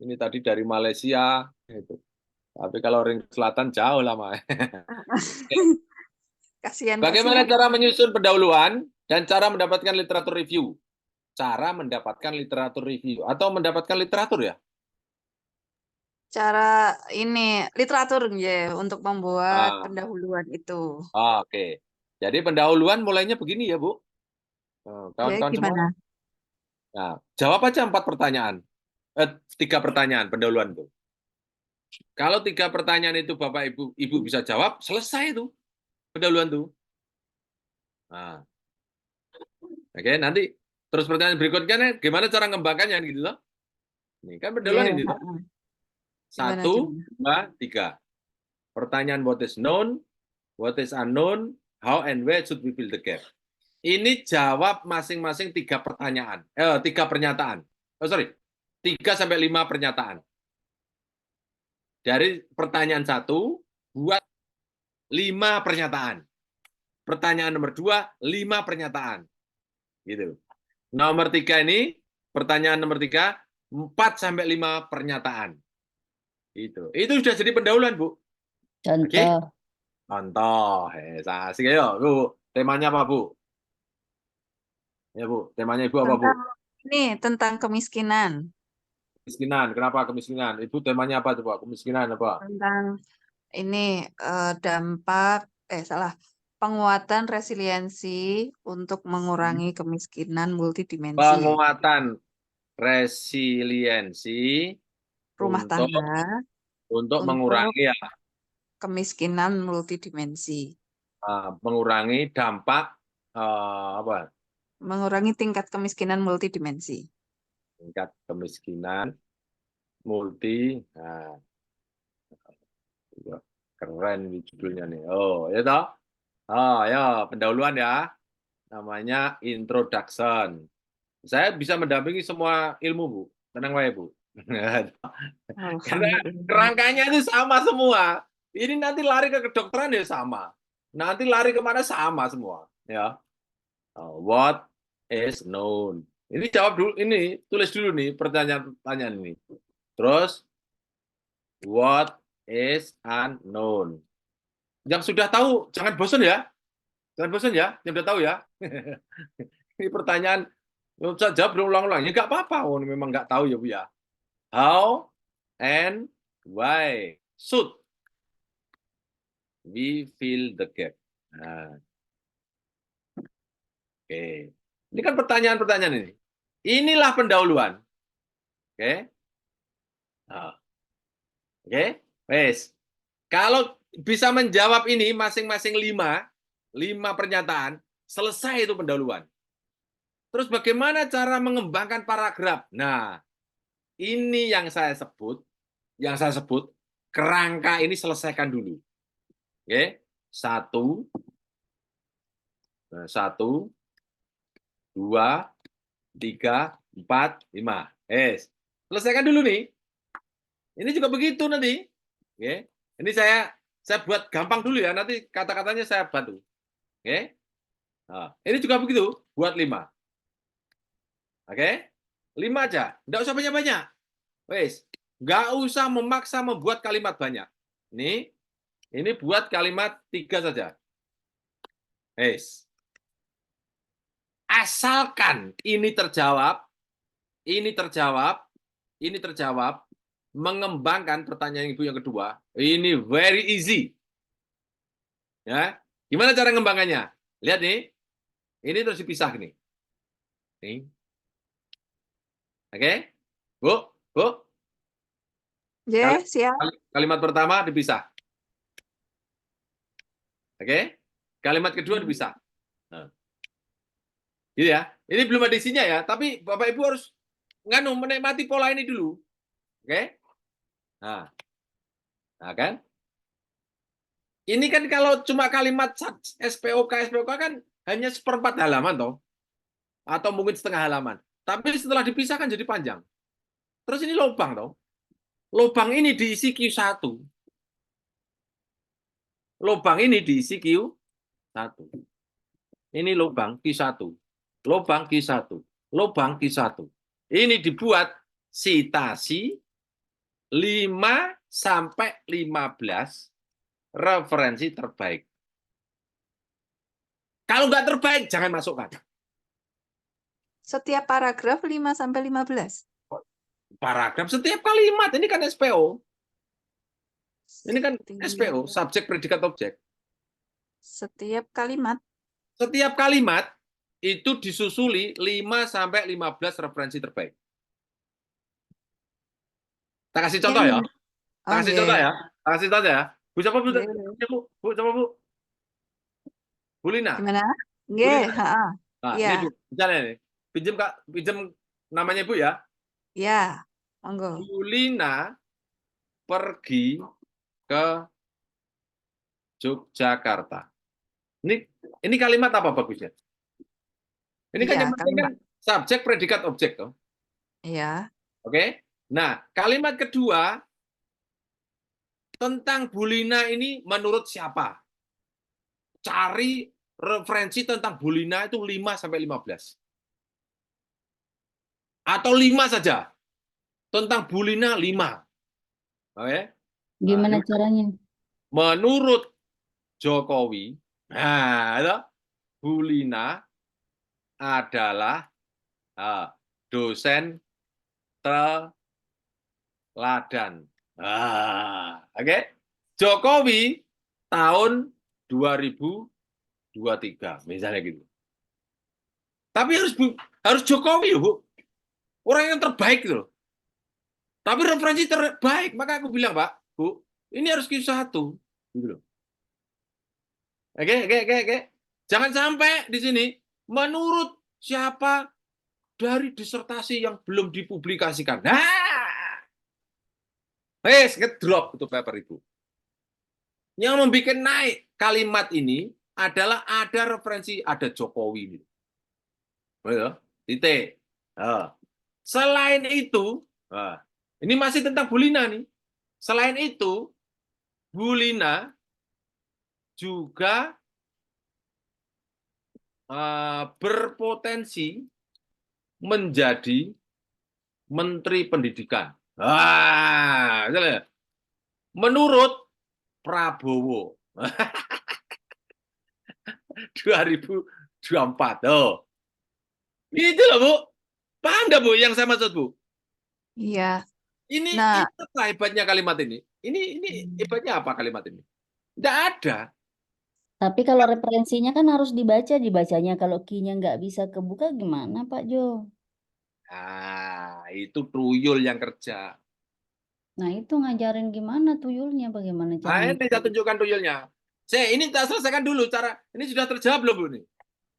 ini tadi dari Malaysia. Gitu. Tapi kalau Ring Selatan jauh lama. Kasihan. Bagaimana cara menyusun pendahuluan dan cara mendapatkan literatur review? Cara mendapatkan literatur review atau mendapatkan literatur ya? Cara ini literatur ya untuk membuat pendahuluan itu. Oke. Jadi pendahuluan mulainya begini ya, Bu. Kawan-kawan Gimana? semua. Nah, jawab aja 4 pertanyaan. 3 pertanyaan pendahuluan itu. Kalau 3 pertanyaan itu Bapak Ibu bisa jawab, selesai itu pendahuluan itu. Nah. Oke, nanti terus pertanyaan berikutnya gimana cara mengembangkannya gitu loh. Ini kan pendahuluan ini. 1, 2, 3. Pertanyaan what is known, what is unknown, how and where should we fill the gap. Ini jawab masing-masing 3 pertanyaan. 3 pernyataan. 3 sampai 5 pernyataan. Dari pertanyaan 1 buat 5 pernyataan. Pertanyaan nomor 2, 5 pernyataan. Gitu. Nomor 3 ini, pertanyaan nomor 3, 4 sampai 5 pernyataan. Itu sudah jadi pendahuluan, Bu. Contoh. Oke? Contoh. Asik ayo, Bu. Temanya apa, Bu? Ya, Bu. Temanya Ibu apa, Bu? Tentang kemiskinan. Kemiskinan. Kenapa kemiskinan? Ibu temanya apa coba? Kemiskinan apa? Tentang dampak penguatan resiliensi untuk mengurangi kemiskinan multidimensi Penguatan resiliensi rumah untuk tangga untuk untuk mengurangi ya, kemiskinan multidimensi, mengurangi dampak apa? mengurangi tingkat kemiskinan multidimensi. Tingkat kemiskinan multi. Nah, keren ini judulnya nih. Oh, ya toh? Oh, ya, pendahuluan ya. Namanya introduction. Saya bisa mendampingi semua ilmu, Bu. Tenang aja, Bu. Karena Alhamdulillah. kerangkanya itu sama semua. Ini nanti lari ke kedokteran ya sama. Nanti lari kemana sama semua. Ya. What is known? Ini jawab dulu, ini tulis dulu nih pertanyaan-pertanyaan ini. Terus, what is unknown? Yang sudah tahu, jangan bosan ya. Jangan bosan ya, yang sudah tahu ya. Ini pertanyaan, saya jawab berulang-ulang. Ya nggak apa-apa, oh, memang nggak tahu ya Bu ya. How and why should we fill the gap? Nah, oke. Ini kan pertanyaan-pertanyaan ini. Inilah pendahuluan. Oke. Nah, oke. Wes. Kalau bisa menjawab ini masing-masing 5 pernyataan, selesai itu pendahuluan. Terus bagaimana cara mengembangkan paragraf? Nah, ini yang saya sebut kerangka ini selesaikan dulu. Oke. 1, 2, 3, 4, 5. Selesaikan dulu nih. Ini juga begitu nanti. Oke. Ini saya buat gampang dulu ya, nanti kata-katanya saya bantu. Oke. Nah, ini juga begitu, buat 5. Oke. 5 aja, enggak usah banyak-banyak. Wes, nggak usah memaksa membuat kalimat banyak. Ini buat kalimat 3 saja. Wes. Asalkan ini terjawab, mengembangkan pertanyaan Ibu yang kedua, ini very easy. Ya, gimana cara mengembangkannya? Lihat nih, ini terus dipisah nih. Nih. Oke, Bu, Ya, siap. kalimat pertama dipisah. Oke, kalimat kedua dipisah. Nah. Gitu ya. Ini belum ada isinya ya, tapi Bapak Ibu harus menikmati pola ini dulu. Oke? Nah kan? Ini kan kalau cuma kalimat SPOK kan hanya 1/4 halaman toh. Atau mungkin setengah halaman. Tapi setelah dipisahkan jadi panjang. Terus ini lubang toh. Lubang ini diisi Q1. Lubang ini diisi Q1. Ini lubang Q1. Lubang Q1. Lubang Q1. Ini dibuat sitasi 5 sampai 15 referensi terbaik. Kalau nggak terbaik, jangan masukkan. Setiap paragraf 5 sampai 15. Paragraf setiap kalimat, ini kan SPO. Ini kan SPO, subjek, predikat, objek. Setiap kalimat. Setiap kalimat itu disusuli 5 sampai 15 referensi terbaik. Tak kasih contoh ya. Tak kasih contoh ya. Tak kasih contoh ya. Bu, coba Bu. Bu, coba Bu. Bu Lina. Gimana? Nggih, Nah, ini Bu, misalnya nih. Pinjam namanya Bu ya. Ya, monggo. Bu Lina pergi ke Yogyakarta. Ini kalimat apa bagusnya? Ini kan yang penting kan subjek, predikat, objek toh. Iya. Oke. Nah, kalimat kedua tentang Bu Lina ini menurut siapa? Cari referensi tentang Bu Lina itu 5 sampai 15. Atau 5 saja. Tentang Bu Lina 5. Oke. Gimana caranya? Menurut Jokowi, nah, Bu Lina adalah dosen teladan. Oke. Jokowi tahun 2023 misalnya gitu. Tapi harus Jokowi Bu. Orang yang terbaik gitu loh. Tapi referensi terbaik, maka aku bilang, Pak, Bu, ini harus Q1 gitu loh. Oke. Jangan sampai di sini menurut siapa dari disertasi yang belum dipublikasikan. Ngedrop itu paper itu. Yang membuat naik kalimat ini adalah ada referensi, ada Jokowi. Betul? Titik. Selain itu, ini masih tentang Bu Lina nih. Selain itu, Bu Lina juga berpotensi menjadi Menteri Pendidikan. Menurut Prabowo 2024. Itu loh, Bu. Paham nggak, Bu, yang saya maksud, Bu? Iya. Ini Nah, apa hebatnya kalimat ini? Ini hebatnya apa kalimat ini? Tidak ada. Tapi kalau referensinya kan harus dibacanya. Kalau key-nya nggak bisa kebuka gimana Pak Jo? Itu tuyul yang kerja. Nah itu ngajarin gimana tuyulnya, bagaimana caranya? Ini saya tunjukkan tuyulnya. Ini tak selesaikan dulu cara. Ini sudah terjawab belum, Bu?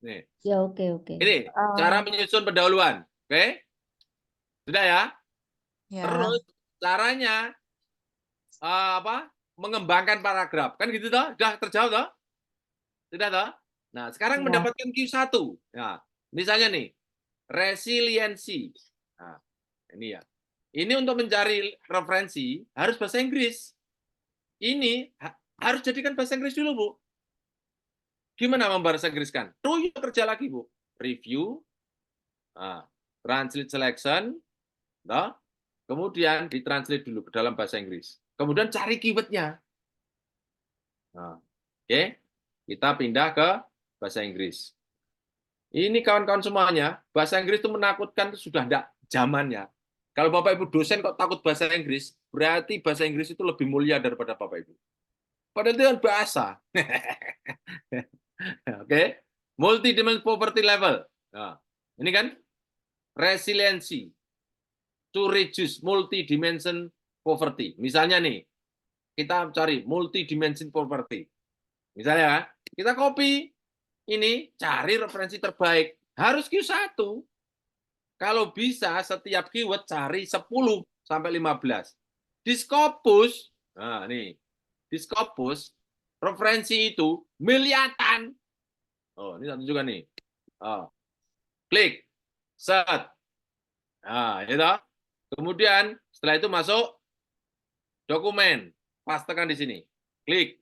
Nih. Ya oke. Ini cara menyusun pendahuluan. Oke? Sudah ya? ya. Terus caranya mengembangkan paragraf. Kan gitu toh? Sudah terjawab toh? Sudah toh? Nah, sekarang Ya. mendapatkan Q1. Nah, misalnya nih, resiliensi. Nah, ini ya. Ini untuk mencari referensi harus bahasa Inggris. Ini harus jadikan bahasa Inggris dulu, Bu. Gimana membahasa Inggriskan? Tuyul kerja lagi, Bu. Review, translate selection, toh? Kemudian ditranslate dulu ke dalam bahasa Inggris. Kemudian cari keyword-nya. Oke, kita pindah ke bahasa Inggris. Ini kawan-kawan semuanya, bahasa Inggris itu menakutkan, itu sudah tidak zamannya. Kalau Bapak Ibu dosen kok takut bahasa Inggris, berarti bahasa Inggris itu lebih mulia daripada Bapak Ibu. Padahal itu kan bahasa. Oke, multidimensional poverty level. Nah, ini kan resiliensi to reduce multi-dimension poverty. Misalnya nih, kita cari multi-dimension poverty. Misalnya, kita copy ini, cari referensi terbaik. Harus Q1. Kalau bisa, setiap keyword cari 10 sampai 15. Di Scopus, nah nih, di Scopus, referensi itu miliatan. Ini satu juga nih. Klik, set. Nah, itu. Kemudian setelah itu masuk dokumen, pastekan di sini, klik,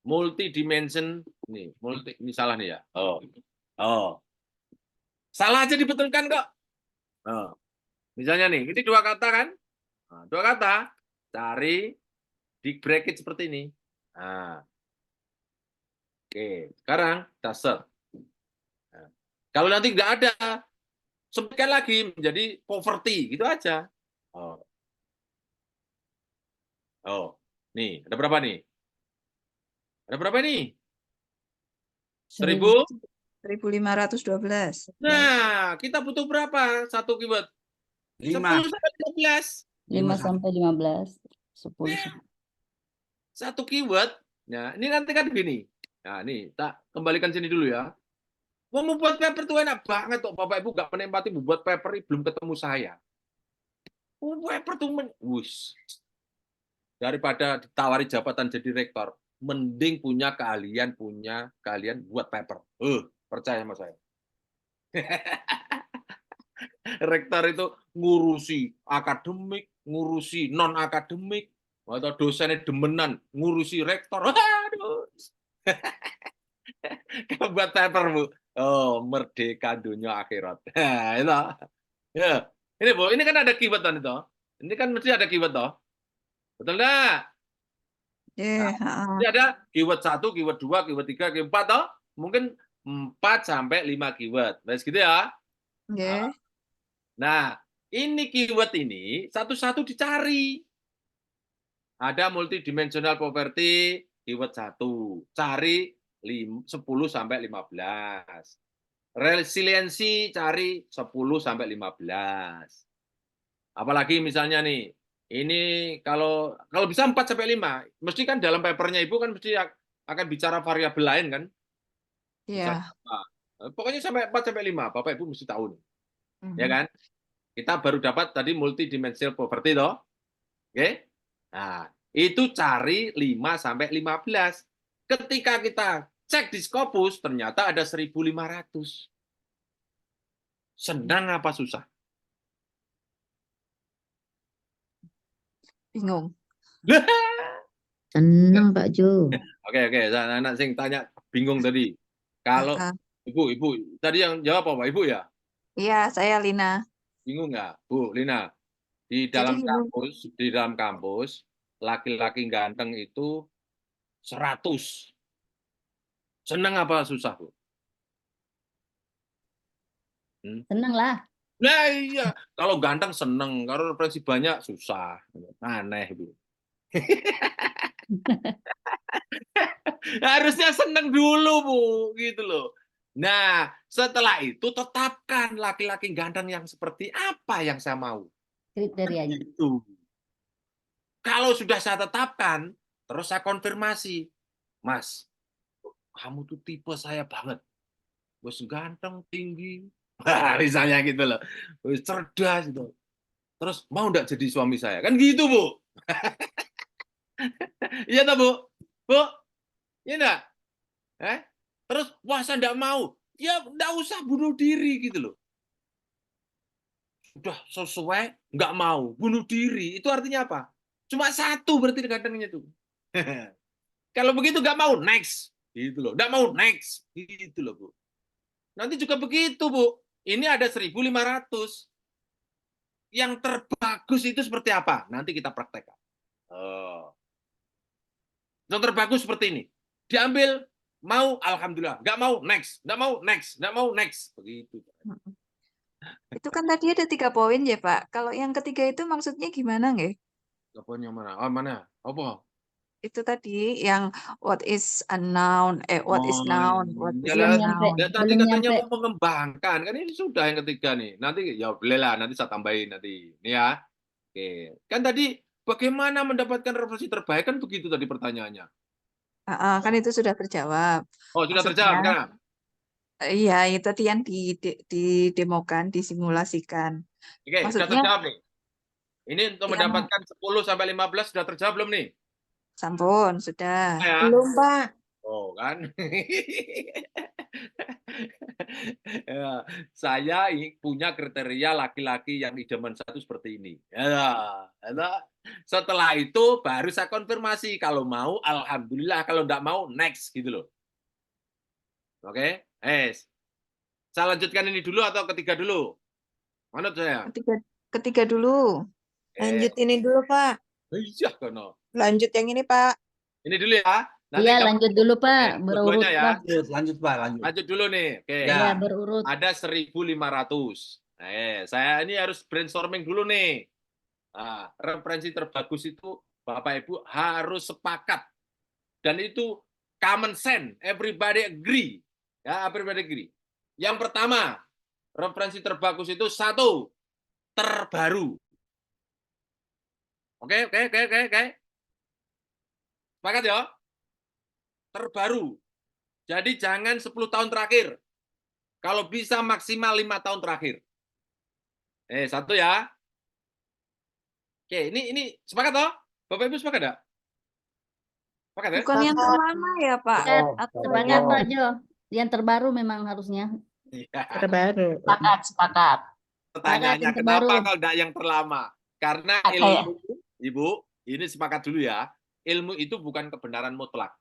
multi-dimension, nih, ini salah nih ya, salah aja dibetulkan kok. Misalnya nih, ini 2 kata kan, 2 kata, cari di bracket seperti ini. Oke, sekarang kita search. Kalau nanti nggak ada, sebutkan lagi menjadi poverty, gitu aja. Nih, ada berapa nih? Ada berapa nih? 1000? 1512. Nah, kita butuh berapa satu keyword? 10 5. sampai 15. 5 sampai 15. 10. Satu keyword. Nah, ini nanti kan begini. Nah, nih, tak kembalikan sini dulu ya. Mau membuat paper tuh enak banget kok. Bapak Ibu nggak menikmati membuat paper, belum ketemu saya. Paper tuh, daripada ditawari jabatan jadi rektor, mending punya keahlian buat paper. Percaya sama saya. Rektor itu ngurusi akademik, ngurusi non akademik, atau dosennya demenan ngurusi rektor. Aduh. Kalau buat paper, Bu, merdeka dunia akhirat. Itu. Ya. Ini, Bu, ini kan ada keyword kan itu. Ini kan mesti ada keyword toh. Betul enggak? Iya, Ini ada keyword 1, keyword 2, keyword 3, keyword 4 toh. Mungkin 4 sampai 5 keyword. Nah, gitu ya. Nggih. Nah, ini keyword ini satu-satu dicari. Ada multidimensional property, keyword 1. Cari 10 sampai 15. Resiliensi cari 10 sampai 15. Apalagi misalnya nih, ini kalau bisa 4 sampai 5, mesti kan dalam papernya Ibu kan mesti akan bicara variabel lain kan? Iya. Misalnya apa? Pokoknya sampai 4 sampai 5, Bapak Ibu mesti tahu nih. Ya Mhm. kan? Kita baru dapat tadi multidimensional property toh. Oke? Nah, itu cari 5 sampai 15. Ketika kita cek di Scopus ternyata ada 1.500. Senang apa susah? Bingung. Senang Pak Jo. Oke, anak sing tanya bingung tadi. Kalau Heeh. Ibu, tadi yang jawab apa? Ibu ya? Iya, saya Lina. Bingung nggak, Bu Lina? Di Jadi dalam kampus, laki-laki ganteng itu 100. Senang apa susah, Bu? Seneng lah. Nah iya, kalau ganteng seneng, kalau referensi banyak susah. Aneh, Bu. Harusnya seneng dulu, Bu, gitu loh. Nah, setelah itu tetapkan laki-laki ganteng yang seperti apa yang saya mau. Kriterianya. Gitu. Kalau sudah saya tetapkan, terus saya konfirmasi, Mas, kamu tuh tipe saya banget. Bos ganteng, tinggi, misalnya gitu loh. Bos cerdas gitu. Terus mau nggak jadi suami saya? Kan gitu, Bu. Iya toh, Bu? Bu, iya enggak? Terus puasa nggak mau, ya nggak usah bunuh diri gitu loh. Sudah sesuai, nggak mau, bunuh diri. Itu artinya apa? Cuma satu berarti gantengnya tuh. Kalau begitu nggak mau, next. Gitu loh. Nggak mau, next. Gitu loh, Bu. Nanti juga begitu, Bu. Ini ada 1.500. Yang terbagus itu seperti apa? Nanti kita praktekkan. Yang terbagus seperti ini. Diambil, mau, alhamdulillah. Nggak mau, next. Nggak mau, next. Nggak mau, next. Begitu. itu kan tadi ada 3 poin ya, Pak. Kalau yang ketiga itu maksudnya gimana nggih? Poin yang mana? Oh, mana? Apa? Itu tadi yang what is a noun, what is Oh, noun, what is ya Belum a lah. nyampe, noun. Ya, tadi belum katanya nyampe. mau mengembangkan. Kan ini sudah yang ketiga nih. Nanti ya boleh lah, nanti saya tambahin nanti. Ini ya. Oke. Kan tadi bagaimana mendapatkan referensi terbaik kan begitu tadi pertanyaannya. Kan itu sudah terjawab. Oh, sudah terjawab Maksudnya, sekarang. iya, itu tadi yang didemokan, disimulasikan. Oke, sudah Maksudnya terjawab nih. Ini untuk yang mendapatkan 10 sampai 15 sudah terjawab belum nih? sampun, sudah. Ya. Belum Pak. Oh, kan. Ya, saya punya kriteria laki-laki yang idaman satu seperti ini. Ya, setelah itu baru saya konfirmasi kalau mau, alhamdulillah, kalau enggak mau, next gitu loh. Oke, saya lanjutkan ini dulu atau ketiga dulu? Mana saya? Ketiga dulu. Lanjut ini dulu Pak. Iya, kono. Lanjut yang ini Pak. Ini dulu ya. Nanti Iya, kamu lanjut dulu, Pak. Berurut, dua-duanya ya. Pak. Lanjut, Pak, lanjut. Lanjut dulu nih. Oke. Ya. Iya, berurut. Ada 1.500. Saya ini harus brainstorming dulu nih. Nah, referensi terbagus itu Bapak Ibu harus sepakat. Dan itu common sense, everybody agree. Ya, everybody agree. Yang pertama, referensi terbagus itu 1, terbaru. Oke. Sepakat ya? Terbaru. Jadi jangan 10 tahun terakhir. Kalau bisa maksimal 5 tahun terakhir. 1 ya. Oke, ini sepakat toh? Bapak Ibu sepakat enggak? Sepakat ya? Bukan yang terlama ya, Pak? Atau Sepakat, yang Pak Jo. Yang terbaru memang harusnya. Iya. Terbaru. sepakat. Pertanyaannya yang terbaru. kenapa kalau enggak yang terlama? Karena ilmu, Ibu, ini sepakat dulu ya. Ilmu itu bukan kebenaran mutlak.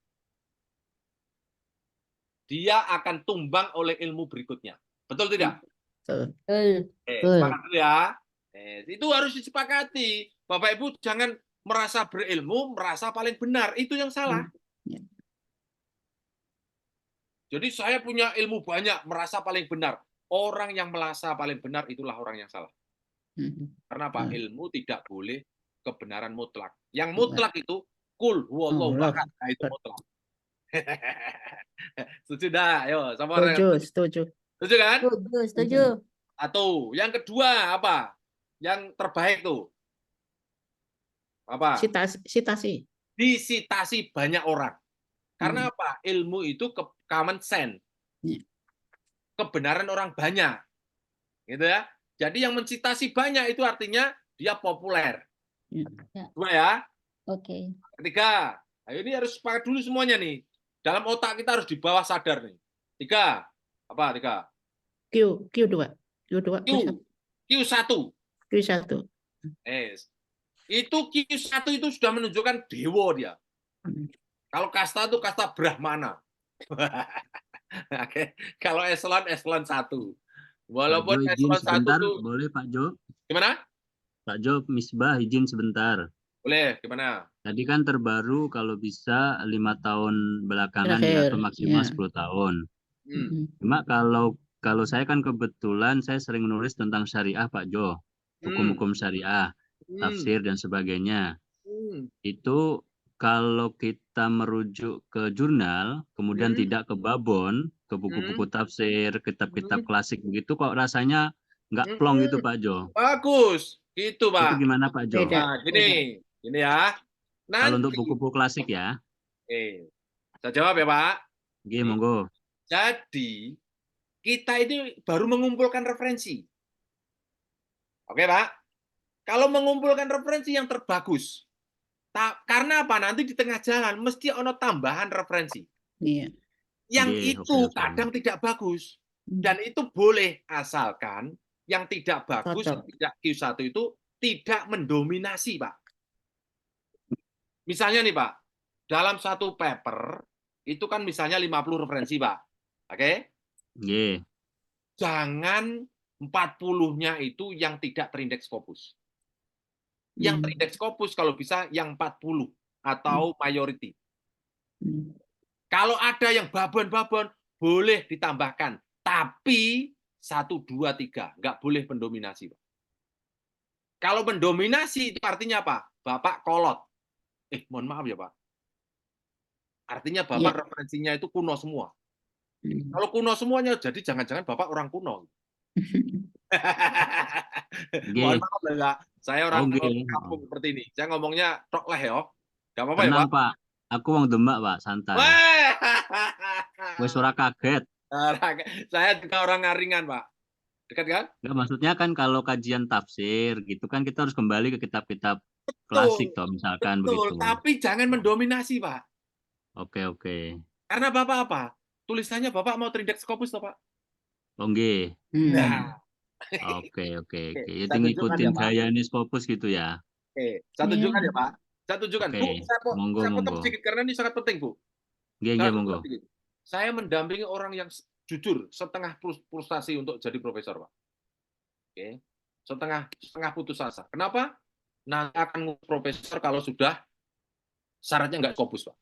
Dia akan tumbang oleh ilmu berikutnya. Betul tidak? Betul. Sepakat dulu ya. Itu harus disepakati. Bapak Ibu jangan merasa berilmu, merasa paling benar. Itu yang salah. Jadi saya punya ilmu banyak, merasa paling benar. Orang yang merasa paling benar itulah orang yang salah. Karena apa? Ilmu tidak boleh kebenaran mutlak. Yang mutlak itu kul huwallahu Allah. ahad. Nah, itu mutlak. Setuju dah? Ayo, sama orang yang Setuju, setuju. setuju. Setuju kan? Setuju, setuju. Satu. Yang kedua apa? Yang terbaik tuh. Apa? Sitasi. Disitasi banyak orang. Karena apa? Ilmu itu common sense. Iya. Kebenaran orang banyak. Gitu ya. Jadi yang mencitasi banyak itu artinya dia populer. Ya. Dua ya. Oke. Ketiga. Ayo ini harus sepakat dulu semuanya nih. Dalam otak kita harus di bawah sadar nih. Tiga. Apa tiga? Q2. Q2. Q1. Q1. Yes. Itu Q1 itu sudah menunjukkan dewa dia. Kalau kasta itu kasta Brahmana. Oke. Kalau eselon 1. Walaupun Pak Jo, izin eselon 1 sebentar, itu boleh Pak Jo? gimana? Pak Jo, Misbah izin sebentar. Boleh, gimana? Tadi kan terbaru kalau bisa 5 tahun belakangan ya, atau Terakhir, maksimal ya. 10 tahun. Hmm. Cuma kalau saya kan kebetulan saya sering menulis tentang syariah Pak Jo, hukum-hukum syariah, tafsir dan sebagainya. Itu kalau kita merujuk ke jurnal, kemudian tidak ke babon, ke buku-buku tafsir, kitab-kitab klasik begitu, kok rasanya nggak plong gitu Pak Jo. Bagus. Gitu, Itu Pak. gimana Pak Jo? Beda. Nah, gini ya. Kalau untuk Nanti, buku-buku klasik ya. saya jawab ya, Pak. Oke, monggo. Jadi, kita ini baru mengumpulkan referensi. Oke, Pak? Kalau mengumpulkan referensi yang terbagus. Karena apa? Nanti di tengah jalan mesti ono tambahan referensi. Iya. Yang Oke, itu oke. kadang tidak bagus. Dan itu boleh asalkan yang tidak bagus, yang tidak Q1 itu tidak mendominasi, Pak. Misalnya nih, Pak, dalam satu paper itu kan misalnya 50 referensi, Pak. Oke? Oke. Jangan 40-nya itu yang tidak terindeks Scopus. Yang terindeks Scopus kalau bisa yang 40 atau majority. Kalau ada yang babon-babon boleh ditambahkan, tapi 1, 2, 3 nggak boleh mendominasi, Pak. Kalau mendominasi itu artinya apa? Bapak kolot. Mohon maaf ya, Pak. Artinya Bapak referensinya itu kuno semua. Kalau kuno semuanya, jadi jangan-jangan Bapak orang kuno. Mohon maaf ya, saya orang kampung seperti ini. Saya ngomongnya tok lah ya. Gak apa-apa ya, Tenang, Pak? Pak. Aku wong Demak, Pak. Santai. Wes ora kaget. Saya juga orang Ngaringan, Pak. Dekat kan? Nggak, maksudnya kan kalau kajian tafsir gitu kan kita harus kembali ke kitab-kitab klasik toh misalkan begitu. Tapi jangan mendominasi, Pak. Oke. Karena Bapak apa? Tulisannya Bapak mau terindeks Scopus toh, Pak? Oh, nggih. Nah. Oke. Saya Itu ngikutin gaya ini Scopus gitu ya. Oke, saya tunjukkan ya, Pak. Saya tunjukkan. Oke, Bu, saya potong monggo. sedikit karena ini sangat penting, Bu. Nggih, monggo. Saya mendampingi orang yang jujur setengah frustasi untuk jadi profesor, Pak. Oke. Setengah putus asa. Kenapa? Nanti akan profesor kalau sudah syaratnya nggak Scopus, Pak.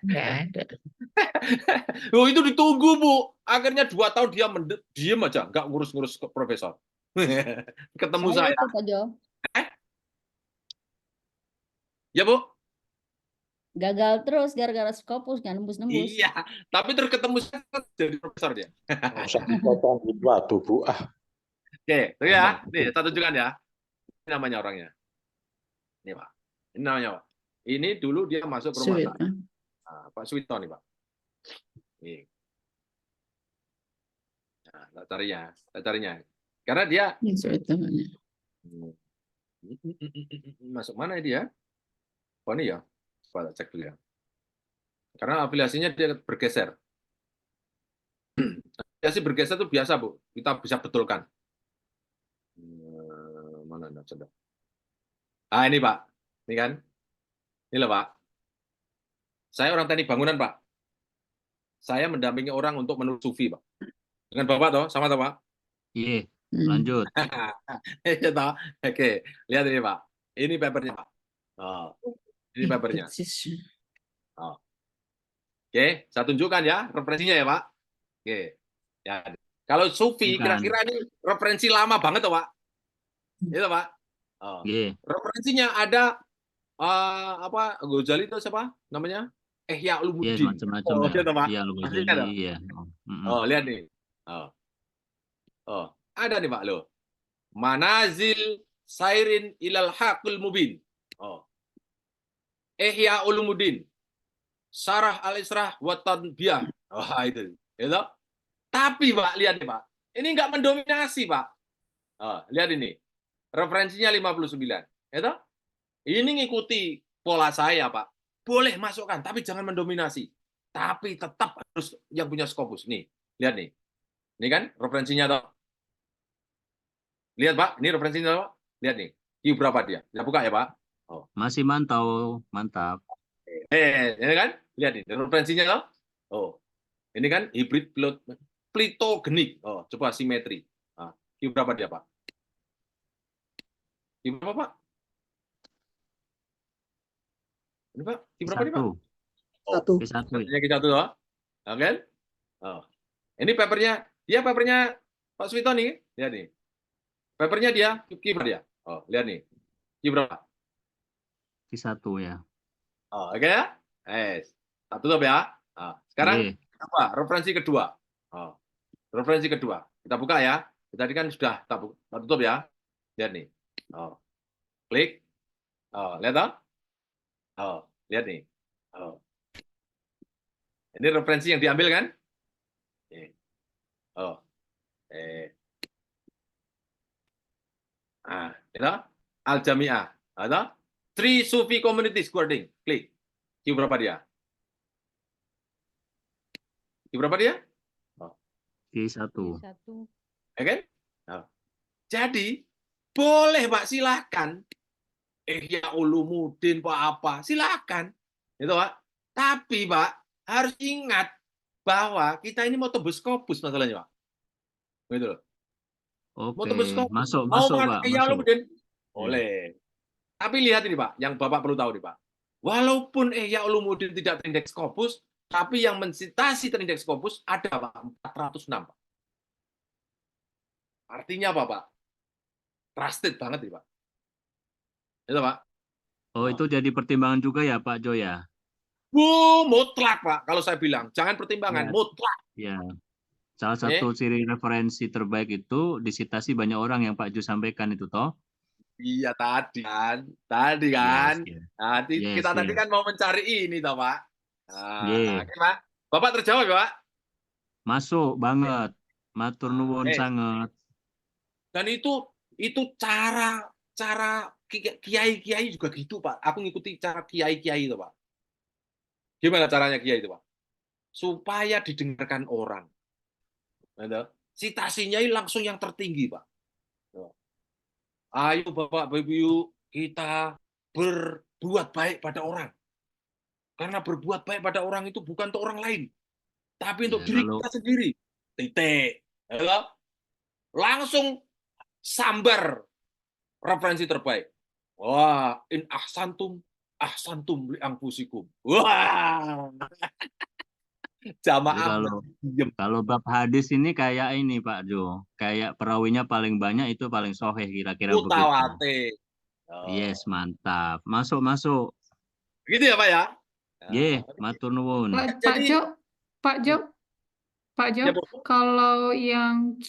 Nggak ada. Oh, itu ditunggu, Bu. Akhirnya 2 tahun dia diem aja, nggak ngurus-ngurus profesor. Ketemu saya. Itu, Pak Jo. Ya, Bu? Gagal terus gara-gara Scopus nggak nembus-nembus. Iya, tapi terus ketemu saya jadi profesor dia. Usah dipotong gitu, aduh Bu. Oke, tuh ya. Nih, saya tunjukkan ya. Ini namanya orangnya. Ini, Pak. Ini namanya, Pak. Ini dulu dia masuk ke rumah Sweet. saya. Nah, Pak Suwito nih, Pak. Nih. Nah, saya carinya. Karena dia Sweet namanya. masuk mana dia? Oh, ini ya. Coba cek dulu ya. Karena afiliasinya dia bergeser. Afiliasi bergeser itu biasa, Bu. Kita bisa betulkan. Mana coba. Ah, ini, Pak. Ini kan. Ini loh, Pak. Saya orang teknik bangunan, Pak. Saya mendampingi orang untuk menulis sufi, Pak. Dengan Bapak toh, sama toh, Pak? Iya, lanjut. Iya toh. Oke, lihat ini, Pak. Ini papernya, Pak. Oh, ini papernya. Oh. Oke, saya tunjukkan ya referensinya ya Pak. Oke, ya. Kalau Sufi Bukan. kira-kira ini referensi lama banget tuh Pak. Itu Pak. Oh. Ye. Referensinya ada apa Ghazali itu siapa namanya? Ihya Yes, Ulumuddin. macam-macam Oh, ya. gitu Pak. Iya, Pastinya Al-Ghazali, dong. iya. Mm-mm. Oh, lihat nih. Oh, ada nih Pak lo. Manazil Sairin ilal Haqul Mubin. Oh. Ihya Ulumuddin. Sarah Al-Israh wa Tanbiyah. Oh, itu. Itu. Tapi Pak, lihat nih Pak. Ini nggak mendominasi Pak. Oh, lihat ini. Referensinya 59. Itu. Ini ngikuti pola saya Pak. Boleh masukkan, tapi jangan mendominasi. Tapi tetap harus yang punya Scopus. Nih, lihat nih. Ini kan referensinya toh. Lihat Pak, ini referensinya Pak. Lihat nih. Q berapa dia? Kita buka ya Pak. Oh. Masih mantau, mantap. Ini kan? Lihat nih, referensinya toh. Oh. Ini kan hibrid plitogenik. Oh, coba simetri. Nah, Q berapa dia Pak? Q berapa Pak? Ini Pak, Q berapa nih Pak? Satu. Satu. P1 ya. Papernya kita tuh, oke? Oh. Ini papernya, dia papernya Pak Suwito nih, lihat nih. Papernya dia, berapa dia? Oh, lihat nih. Berapa? P1 ya. Oh, oke ya? Tak tutup ya. Nah, sekarang Ye. apa? Referensi kedua. Oh, referensi kedua. Kita buka ya. Tadi kan sudah tak tutup ya. Lihat nih. Oh, klik. Oh, lihat toh? Oh, lihat nih. Oh. Ini referensi yang diambil kan? Oh. Itu Al-Jami'ah. Atau Three Sufi Communities Wording. Klik. Q berapa dia? Q berapa dia? P1. Oke? Nah, jadi boleh Pak, silakan. Ya Ulumuddin Pak apa? Silakan. Itu Pak. Tapi Pak, harus ingat bahwa kita ini mau tebus Scopus masalahnya Pak. Gitu loh. Mau tebus Oke, Scopus. masuk, Mau masuk, Pak, pakai ya masuk. Ulumuddin? Boleh. Tapi lihat ini Pak, yang Bapak perlu tahu nih Pak. Walaupun Ihya Ulumuddin tidak terindeks Scopus, tapi yang mensitasi terindeks Scopus ada Pak, 406 Pak. Artinya apa Pak? Trusted banget nih Pak. Itu Pak. Oh, itu jadi pertimbangan juga ya Pak Jo ya? Mutlak Pak, kalau saya bilang. Jangan pertimbangan, Ya. mutlak. Ya. Salah satu ciri referensi terbaik itu disitasi banyak orang yang Pak Jo sampaikan itu toh. Iya tadi kan. Tadi kan. Yes, yes. Nanti Yes, kita tadi yes. kan mau mencari ini toh Pak. Ye. Oke, Pak. Bapak terjawab ya Pak? Masuk banget. Matur nuwun sangat. Dan itu cara kiai-kiai juga gitu Pak. Aku ngikuti cara kiai-kiai itu Pak. Gimana caranya kiai itu Pak? Supaya didengarkan orang. Citasinya langsung yang tertinggi Pak. Ayo Bapak Ibu, kita berbuat baik pada orang. Karena berbuat baik pada orang itu bukan untuk orang lain, tapi untuk diri kita sendiri. Titik. Langsung sambar referensi terbaik. Wah, in ahsantum li anfusikum. Wah. Jamaah. Kalau bab hadis ini kayak ini Pak Jo, kayak perawinya paling banyak itu paling soheh kira-kira begitu. Mutawatir. Yes, mantap. Masuk. Begitu ya Pak ya? Ye, matur nuwun. Pak Jo, kalau yang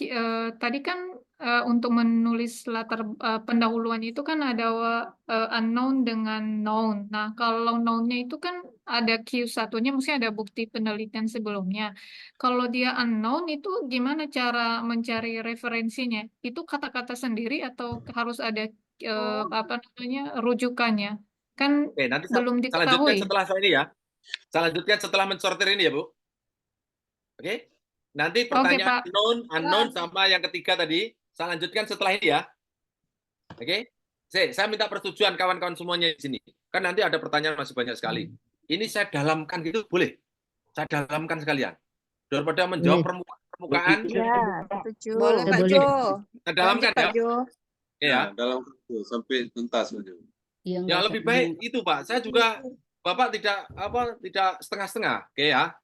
tadi kan untuk menulis latar pendahuluan itu kan ada unknown dengan known. Nah, kalau known-nya itu kan ada Q1-nya, mesti ada bukti penelitian sebelumnya. Kalau dia unknown itu gimana cara mencari referensinya? Itu kata-kata sendiri atau harus ada rujukannya? Kan nanti belum saya lanjutkan diketahui. setelah ini ya. Saya lanjutkan setelah mensortir ini ya Bu. Oke? Nanti pertanyaan unknown sama yang ketiga tadi, saya lanjutkan setelah ini ya. Oke? Saya minta persetujuan kawan-kawan semuanya di sini. Kan nanti ada pertanyaan masih banyak sekali. Ini saya dalamkan gitu, boleh? Saya dalamkan sekalian. Daripada menjawab permukaan. Ya, setuju. Boleh Pak Jo. Saya dalamkan ya. Ya. Dalam sampai tuntas. Ya lebih baik itu Pak. Saya juga Bapak tidak setengah-setengah. Oke ya.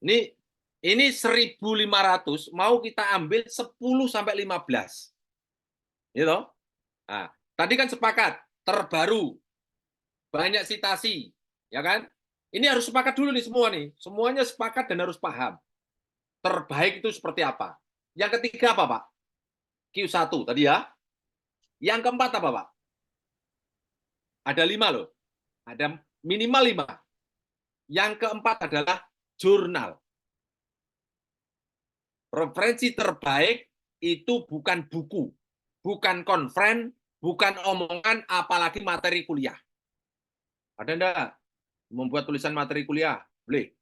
Ini 1.500 mau kita ambil 10 sampai 15. Gitu. Nah, tadi kan sepakat terbaru banyak sitasi, ya kan? Ini harus sepakat dulu nih semua nih. Semuanya sepakat dan harus paham. Terbaik itu seperti apa? Yang ketiga apa, Pak? Q1 tadi ya. Yang keempat apa, Pak? Ada 5 loh. Ada minimal 5. Yang keempat adalah jurnal. Referensi terbaik itu bukan buku, bukan konferen, bukan omongan, apalagi materi kuliah. Ada enggak membuat tulisan materi kuliah? Boleh.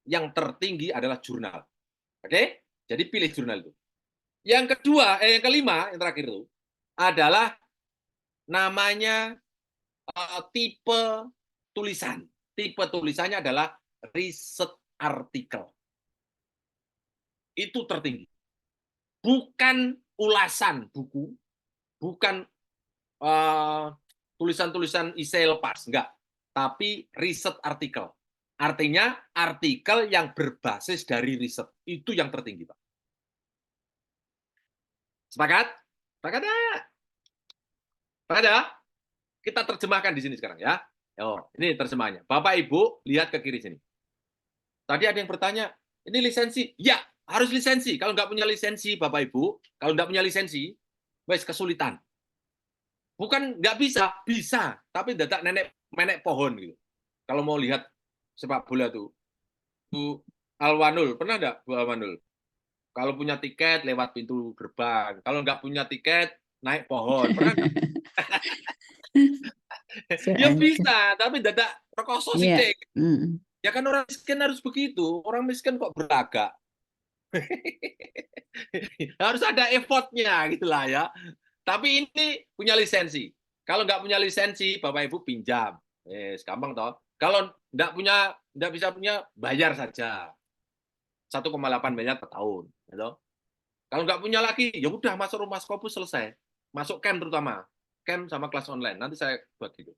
Yang tertinggi adalah jurnal. Oke? Jadi pilih jurnal itu. Yang kedua, yang kelima, yang terakhir itu adalah namanya tipe tulisan. Tipe tulisannya adalah riset artikel. Itu tertinggi. Bukan ulasan buku, bukan tulisan-tulisan isai lepas, enggak. Tapi riset artikel. Artinya artikel yang berbasis dari riset. Itu yang tertinggi, Pak. Sepakat? Sepakat ya? Sepakat ya? Kita terjemahkan di sini sekarang ya. Oh, ini terjemahannya. Bapak Ibu lihat ke kiri sini. Tadi ada yang bertanya, ini lisensi? Ya, harus lisensi. Kalau nggak punya lisensi, Bapak Ibu, kalau nggak punya lisensi, wes kesulitan. Bukan nggak bisa, bisa, tapi dadak nenek pohon gitu. Kalau mau lihat sepak bola tuh, Bu Alwanul, pernah nggak Bu Alwanul? Kalau punya tiket lewat pintu gerbang, kalau nggak punya tiket naik pohon, pernah nggak? Ya bisa, tapi dadak rekoso sithik. Ya kan orang miskin harus begitu. Orang miskin kok berlagak. Harus ada effortnya gitulah ya. Tapi ini punya lisensi. Kalau nggak punya lisensi, Bapak Ibu pinjam. Gampang toh. Kalau nggak bisa punya, bayar saja. 1,8 miliar per tahun. Gitu. Kalau nggak punya lagi, ya udah masuk rumah Scopus selesai. Masuk camp terutama. Camp sama kelas online. Nanti saya buat gitu.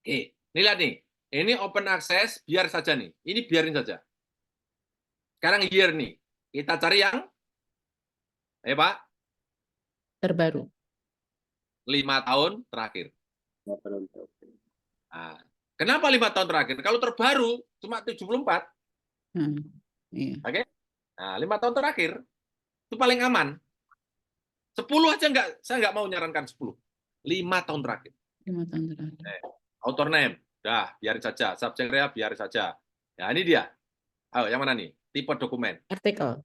Oke, ini lihat nih. Ini open access, biar saja nih. Ini biarin saja. Sekarang year nih. Kita cari yang, Pak, Terbaru. 5 tahun terakhir. Nah, kenapa 5 tahun terakhir? Kalau terbaru cuma 74. Iya. Oke? Nah, 5 tahun terakhir itu paling aman. 10 aja saya nggak mau nyarankan 10. 5 tahun terakhir. 5 tahun terakhir. Author name, dah biarin saja. Subject area biarin saja. Ya, ini dia. Ayo, yang mana nih? Tipe dokumen. Artikel.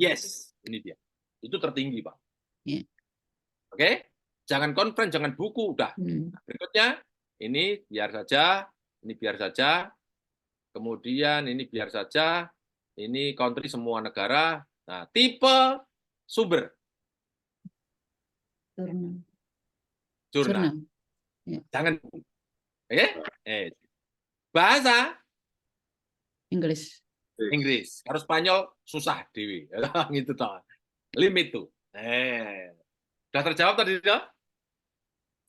Yes, ini dia. Itu tertinggi, Pak. Iya. Oke? Jangan konferen, jangan buku, udah. Berikutnya, ini biar saja, ini biar saja. Kemudian ini biar saja. Ini country semua negara. Nah, tipe sumber. Jurnal. Ya. Jangan buku. Oke? Bahasa Inggris. Kalau Spanyol susah dewi. Gitu toh. Limit tuh. Sudah terjawab tadi toh?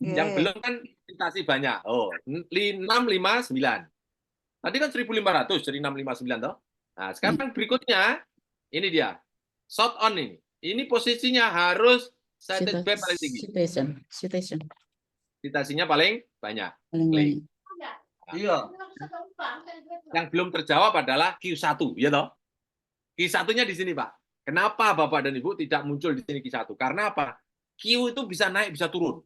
Yang belum kan citasi banyak. Oh, 659. Tadi kan 1.500 jadi 659 toh. Nah, sekarang berikutnya ini dia. Short on ini. Ini posisinya harus cited by paling tinggi. Citation. Citasinya paling banyak. Paling banyak. Iya. Yang belum terjawab adalah Q1, ya toh? Q1-nya di sini, Pak. Kenapa Bapak dan Ibu tidak muncul di sini Q1? Karena apa? Q itu bisa naik, bisa turun.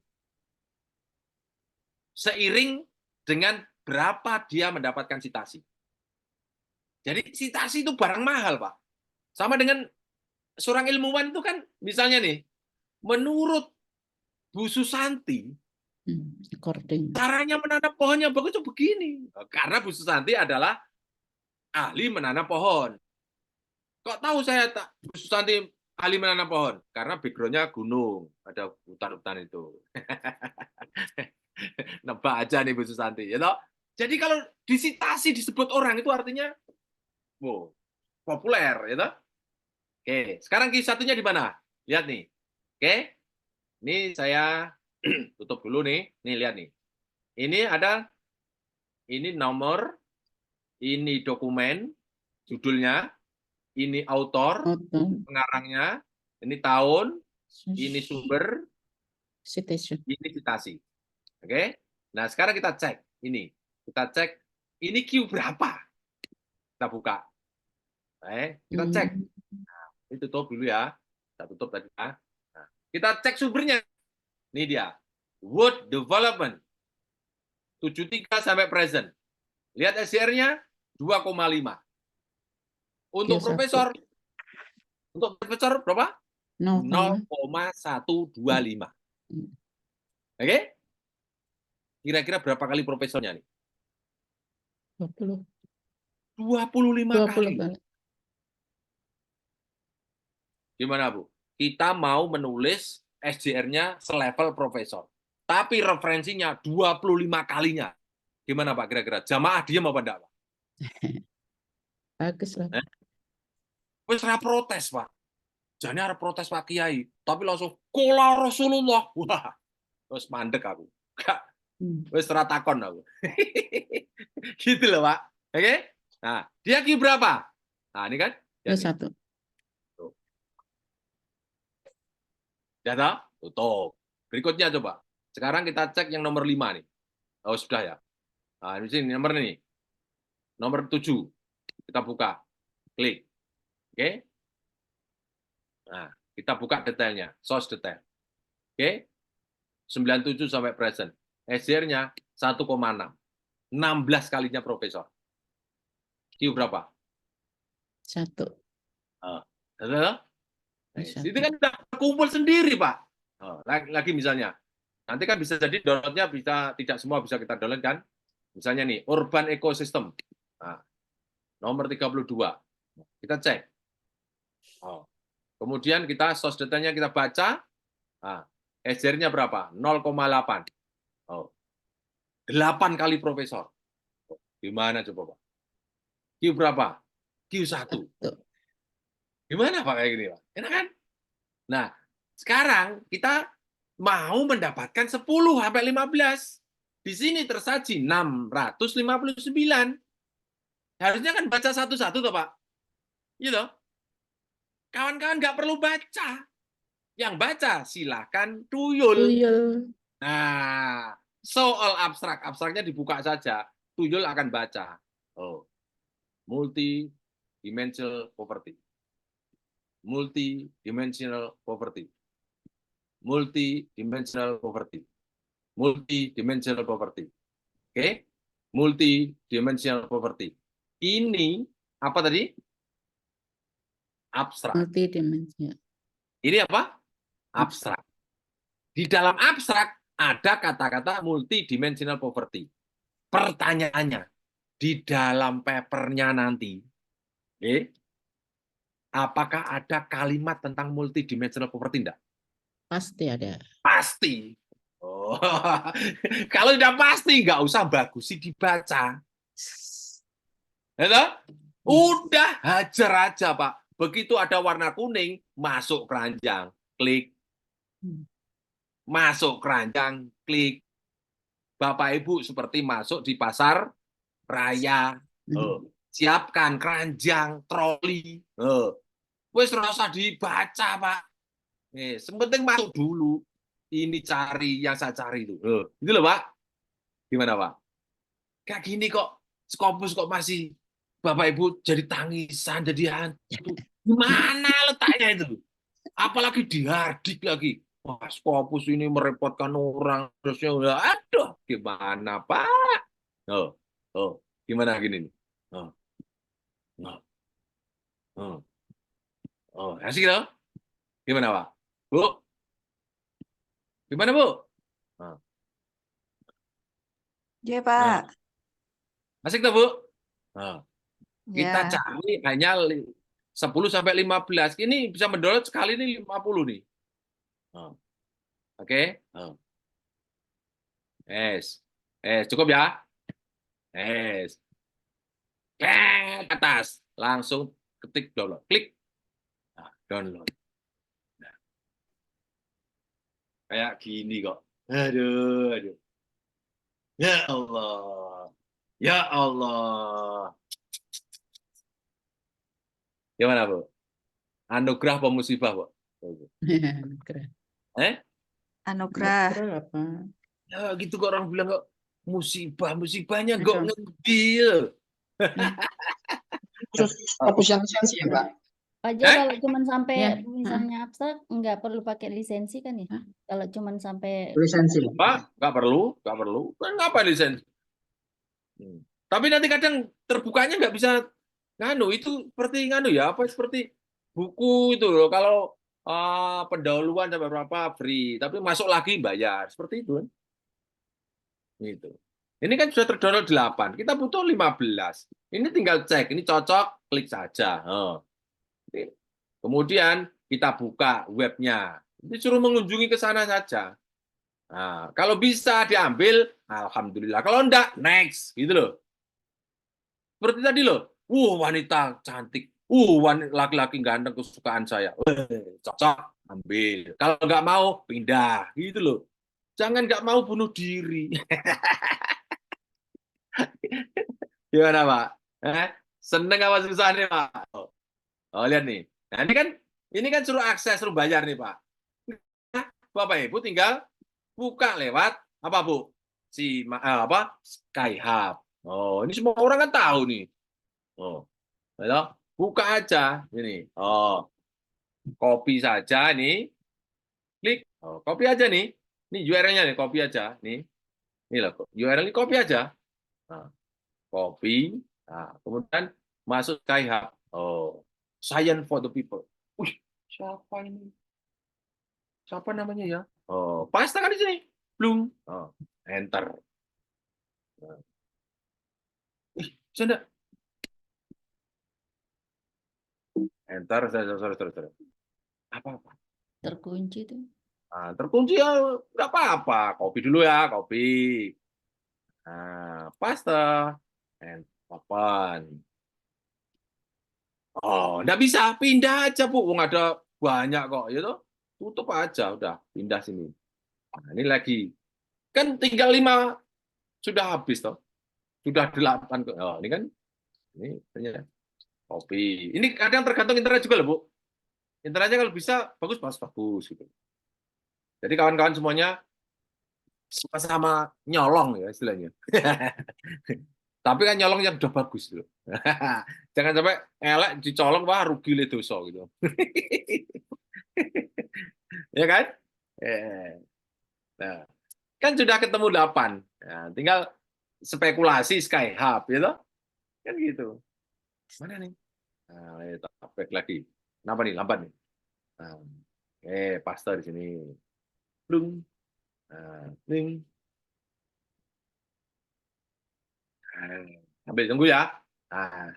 Seiring dengan berapa dia mendapatkan citasi. Jadi citasi itu barang mahal, Pak. Sama dengan seorang ilmuwan itu kan, misalnya nih, menurut Bu Susanti, caranya menanam pohon yang bagus itu begini. Karena Bu Susanti adalah ahli menanam pohon. Kok tahu saya Bu Susanti ahli menanam pohon? Karena background-nya gunung, ada hutan-hutan itu. Nebak aja nih Bu Susanti, ya toh? Jadi kalau disitasi disebut orang itu artinya wow, populer, ya toh? Oke, sekarang Q1-nya di mana? Lihat nih. Oke. Ini saya tutup dulu nih. Nih lihat nih. Ini ada ini nomor, ini dokumen, judulnya, ini author, Author, pengarangnya, ini tahun, ini sumber, citation. ini citasi. Oke? Nah, sekarang kita cek ini. Kita cek ini Q berapa? Kita buka. Kita cek. Nah, ini tutup dulu ya. Kita tutup tadi ya. Nah, kita cek sumbernya. Ini dia. Word development. 73 sampai present. Lihat SCR-nya 2,5. Untuk Q1. profesor berapa? 0,125. 0,125. Oke? Kira-kira berapa kali profesornya nih? 20. 25 kali. 20 kali. Gimana, Bu? Kita mau menulis SJR-nya selevel profesor. Tapi referensinya 25 kalinya. Gimana, Pak, kira-kira? Jamaah diam apa enggak, Pak? Bagus lah. Wes ora protes, Pak. Jane arep protes Pak Kiai, tapi langsung kola Rasulullah. Wah, terus mandek aku. Gak, wes ora takon aku. Gitu loh, Pak. Oke? Nah, dia Q berapa? Nah, ini kan. Q1. Sudah tahu? Tutup. Berikutnya coba. Sekarang kita cek yang nomor 5 nih. Oh, sudah ya. Nah, di sini nomor ini. Nomor 7. Kita buka. Klik. Oke? Nah, kita buka detailnya, source detail. Oke? 97 sampai present. SCR-nya 1,6. 16 kalinya profesor. Q berapa? 1. Itu kan udah kumpul sendiri, Pak. Lagi misalnya. Nanti kan bisa jadi download-nya bisa tidak semua bisa kita download kan? Misalnya nih, urban ecosystem. Nah, nomor 32. Kita cek. Kemudian kita source detailnya kita baca. Nah, SCR-nya berapa? 0,8. 8 kali profesor. Gimana coba, Pak? Q berapa? Q1. Gimana, Pak, kayak gini, Pak? Enak kan? Nah, sekarang kita mau mendapatkan 10 sampai 15. Di sini tersaji 659. Harusnya kan baca satu-satu toh, Pak. Gitu. Kawan-kawan nggak perlu baca. Yang baca silakan tuyul. Nah, soal abstrak. Abstraknya dibuka saja. Tuyul akan baca. Multi-dimensional poverty. Multi-dimensional poverty. Multi-dimensional poverty. Multi-dimensional poverty. Oke? Multi-dimensional poverty. Ini apa tadi? Abstrak. Multidimensional. Ini apa? Abstrak. Di dalam abstrak ada kata-kata multidimensional poverty. Pertanyaannya, di dalam papernya nanti, apakah ada kalimat tentang multidimensional poverty enggak? Pasti ada. Pasti. Kalau tidak pasti, nggak usah bagusi dibaca. Udah hajar aja, Pak. Begitu ada warna kuning, masuk keranjang, klik. Masuk keranjang, klik. Bapak Ibu seperti masuk di pasar raya. Siapkan keranjang, troli. Wes rasa dibaca, Pak. Sepenting masuk dulu. Ini cari yang saya cari itu. Itu loh, Pak. Gimana, Pak? Kayak gini kok, Scopus kok masih Bapak Ibu jadi tangisan, jadi hantu. Gimana letaknya itu? Apalagi dihardik lagi. Wah, Scopus ini merepotkan orang. Terusnya udah, aduh, gimana, Pak? Gimana gini nih? Asik loh. Gimana, Pak? Bu? Gimana, Bu? Ya, Pak. Asik tuh, Bu? Kita Ya. cari hanya 10 sampai 15. Ini bisa mendownload sekali ini 50 nih. Oke. Cukup ya? Ke atas. Langsung ketik download. Klik. Download. Kayak gini kok. Aduh. Ya Allah. Ya Allah. Gimana, Bu? Anugerah apa musibah, Bu? Keren. Anugerah. Keren apa? Ya gitu kok orang bilang kok musibahnya kok Macam. ngebil. Terus fokus yang lisensi ya, Pak? Pak Jo, Eh? kalau cuman sampai Ya, misalnya abstrak nggak perlu pakai lisensi kan ya? Hah? Kalau cuman sampai Lisensi. Pak, nggak perlu. Kan ngapa lisensi? Tapi nanti kadang terbukanya nggak bisa nganu, itu seperti nganu ya, apa seperti buku itu loh. Kalau pendahuluan sampai berapa free, tapi masuk lagi bayar, seperti itu kan. Gitu. Ini kan sudah terdownload 8, kita butuh 15. Ini tinggal cek, ini cocok, klik saja. Kemudian kita buka webnya, disuruh mengunjungi ke sana saja. Nah, kalau bisa diambil, alhamdulillah. Kalau enggak, next, gitu loh. Seperti tadi loh, wanita cantik, laki-laki ganteng kesukaan saya, cocok, ambil. Kalau nggak mau, pindah, gitu loh. Jangan nggak mau bunuh diri. Gimana, Pak? Seneng apa susah nih, Pak? Oh, lihat nih. Nah, ini kan suruh akses, suruh bayar nih, Pak. Nah, Bapak Ibu tinggal buka lewat apa, Bu? Skyhub. Oh, ini semua orang kan tahu nih. Oh, buka aja ini. Oh, copy saja nih. Klik. Oh, copy aja nih. Ini URL-nya nih, copy aja nih. Ini loh, URL ini copy aja. Nah, copy. Nah, kemudian masuk Skyhub. Oh, Science for the People. Wih, siapa ini? Siapa namanya ya? Oh, pastikan di sini. Belum. Oh, enter. Nah. Sudah. Enter, sorry. Apa? terkunci tuh. Nah, terkunci ya nggak apa-apa. Copy dulu ya, copy. Nah, paste. And open. Oh, nggak bisa. Pindah aja, Bu. Wong ada banyak kok. Ya toh? Tutup aja. Udah, pindah sini. Nah, ini lagi. Kan tinggal 5 sudah habis toh. Sudah 8. Oh, ini kan. Ini ternyata copy. Ini kadang tergantung internet juga loh, Bu. Internetnya kalau bisa bagus gitu. Jadi kawan-kawan semuanya sama-sama nyolong ya istilahnya. Tapi kan nyolong yang udah bagus loh. Jangan sampai elek dicolong, wah rugi le dosa gitu. Ya kan? Nah, kan sudah ketemu 8. Nah, tinggal spekulasi Skyhub gitu. Kan gitu. Mana nih? Nah, back lagi. Kenapa nih? Lambat nih. Nah, paste di sini. Blung. Nah, ning. Nah, sambil tunggu ya. Nah,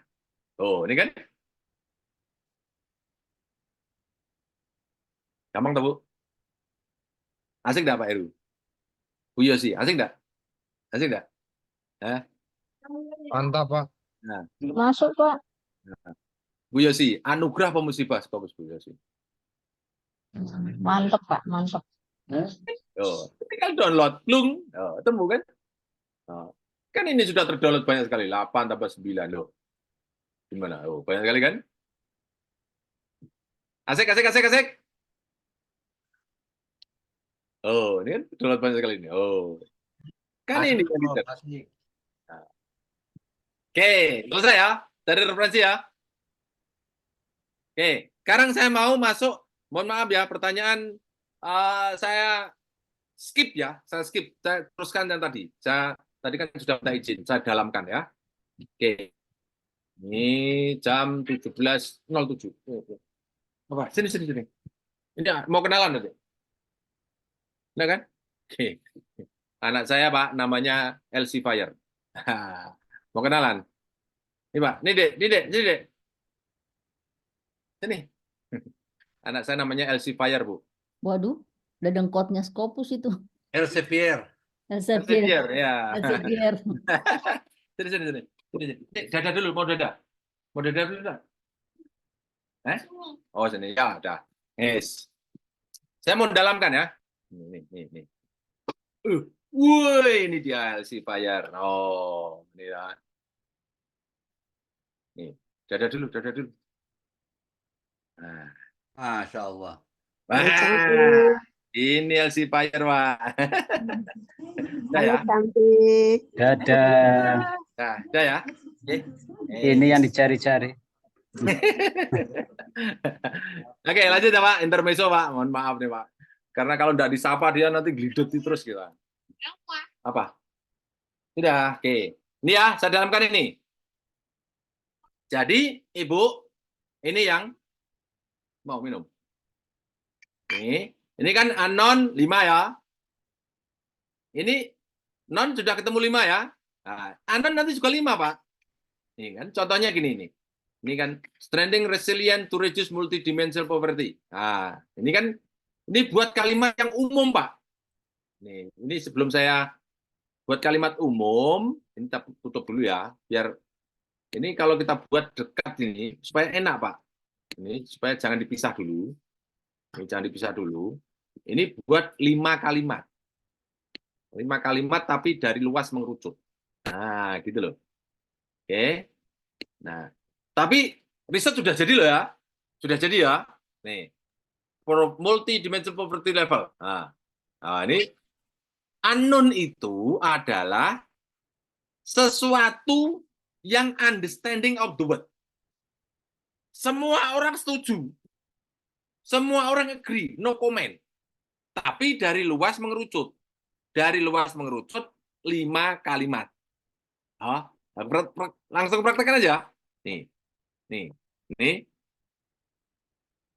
tuh, ini kan. Gampang tuh, Bu. Asik enggak, Pak Heru? Bu Yosi, asik enggak? Asik enggak? Mantap, Pak. Nah, Masuk, Pak. Bu Yosi, anugerah apa musibah, Skopus Bu Yosi? Mantap, Pak. Mantap. Oh, tinggal download, lung, temu kan? Oh, kan ini sudah terdownload banyak sekali, 8 tambah 9 loh. Gimana? Oh, banyak sekali kan? Asik. Oh, ini kan download banyak sekali ini. Oh, kan ini kan bisa. Nah. Oke, selesai ya dari referensi ya. Oke, sekarang saya mau masuk. Mohon maaf ya, pertanyaan saya skip ya. Saya skip. Saya teruskan yang tadi. Saya tadi kan sudah minta izin. Saya dalamkan ya. Oke. Ini jam 17.07. Apa? Sini. Ini mau kenalan nanti. Nah kan? Oke. Anak saya, Pak, namanya Elsie Fire. Mau kenalan? Ini, Pak. Ini, Dek. Sini. Anak saya namanya Elsie Fire, Bu. Waduh, udah dengkotnya Scopus itu. Elsevier. Elsevier. Ya. Elsevier. Sini. Dada dulu, mau dada dulu, dah. Oh, sini. Ya, dah. Yes. Saya mau dalamkan ya. Nih. Woi, ini dia LC Fire. Oh, ini ya. Nih, dada dulu. Nah, Masya Allah. Halo wah, cantik. ini LC Fire, Pak. Udah Halo ya? cantik. Dadah. Nah, udah ya? Oke. Ini yang dicari-cari. Oke, lanjut ya, Pak. Intermezzo, Pak. Mohon maaf nih, Pak. Karena kalau nggak disapa dia nanti gelidut terus gitu. Apa? Sudah, oke. Ini ya, saya dalamkan ini. Jadi, Ibu, ini yang mau minum. Ini kan anon 5 ya. Ini non sudah ketemu 5 ya. Nah, anon nanti juga 5, Pak. Ini kan contohnya gini nih. Ini kan strengthening resilient to reduce multidimensional poverty. Nah, ini kan ini buat kalimat yang umum, Pak. Ini sebelum saya buat kalimat umum, ini kita tutup dulu ya, biar ini kalau kita buat dekat ini supaya enak, Pak. Ini supaya jangan dipisah dulu. Ini jangan dipisah dulu. Ini buat 5 kalimat. 5 kalimat tapi dari luas mengerucut. Nah, gitu loh. Oke. Nah, tapi riset sudah jadi loh ya. Sudah jadi ya. Nih. For multi-dimensional poverty level. Nah, ini unknown itu adalah sesuatu yang understanding of the word. Semua orang setuju. Semua orang agree, no comment. Tapi dari luas mengerucut. Dari luas mengerucut 5 kalimat. Langsung praktekkan aja. Nih.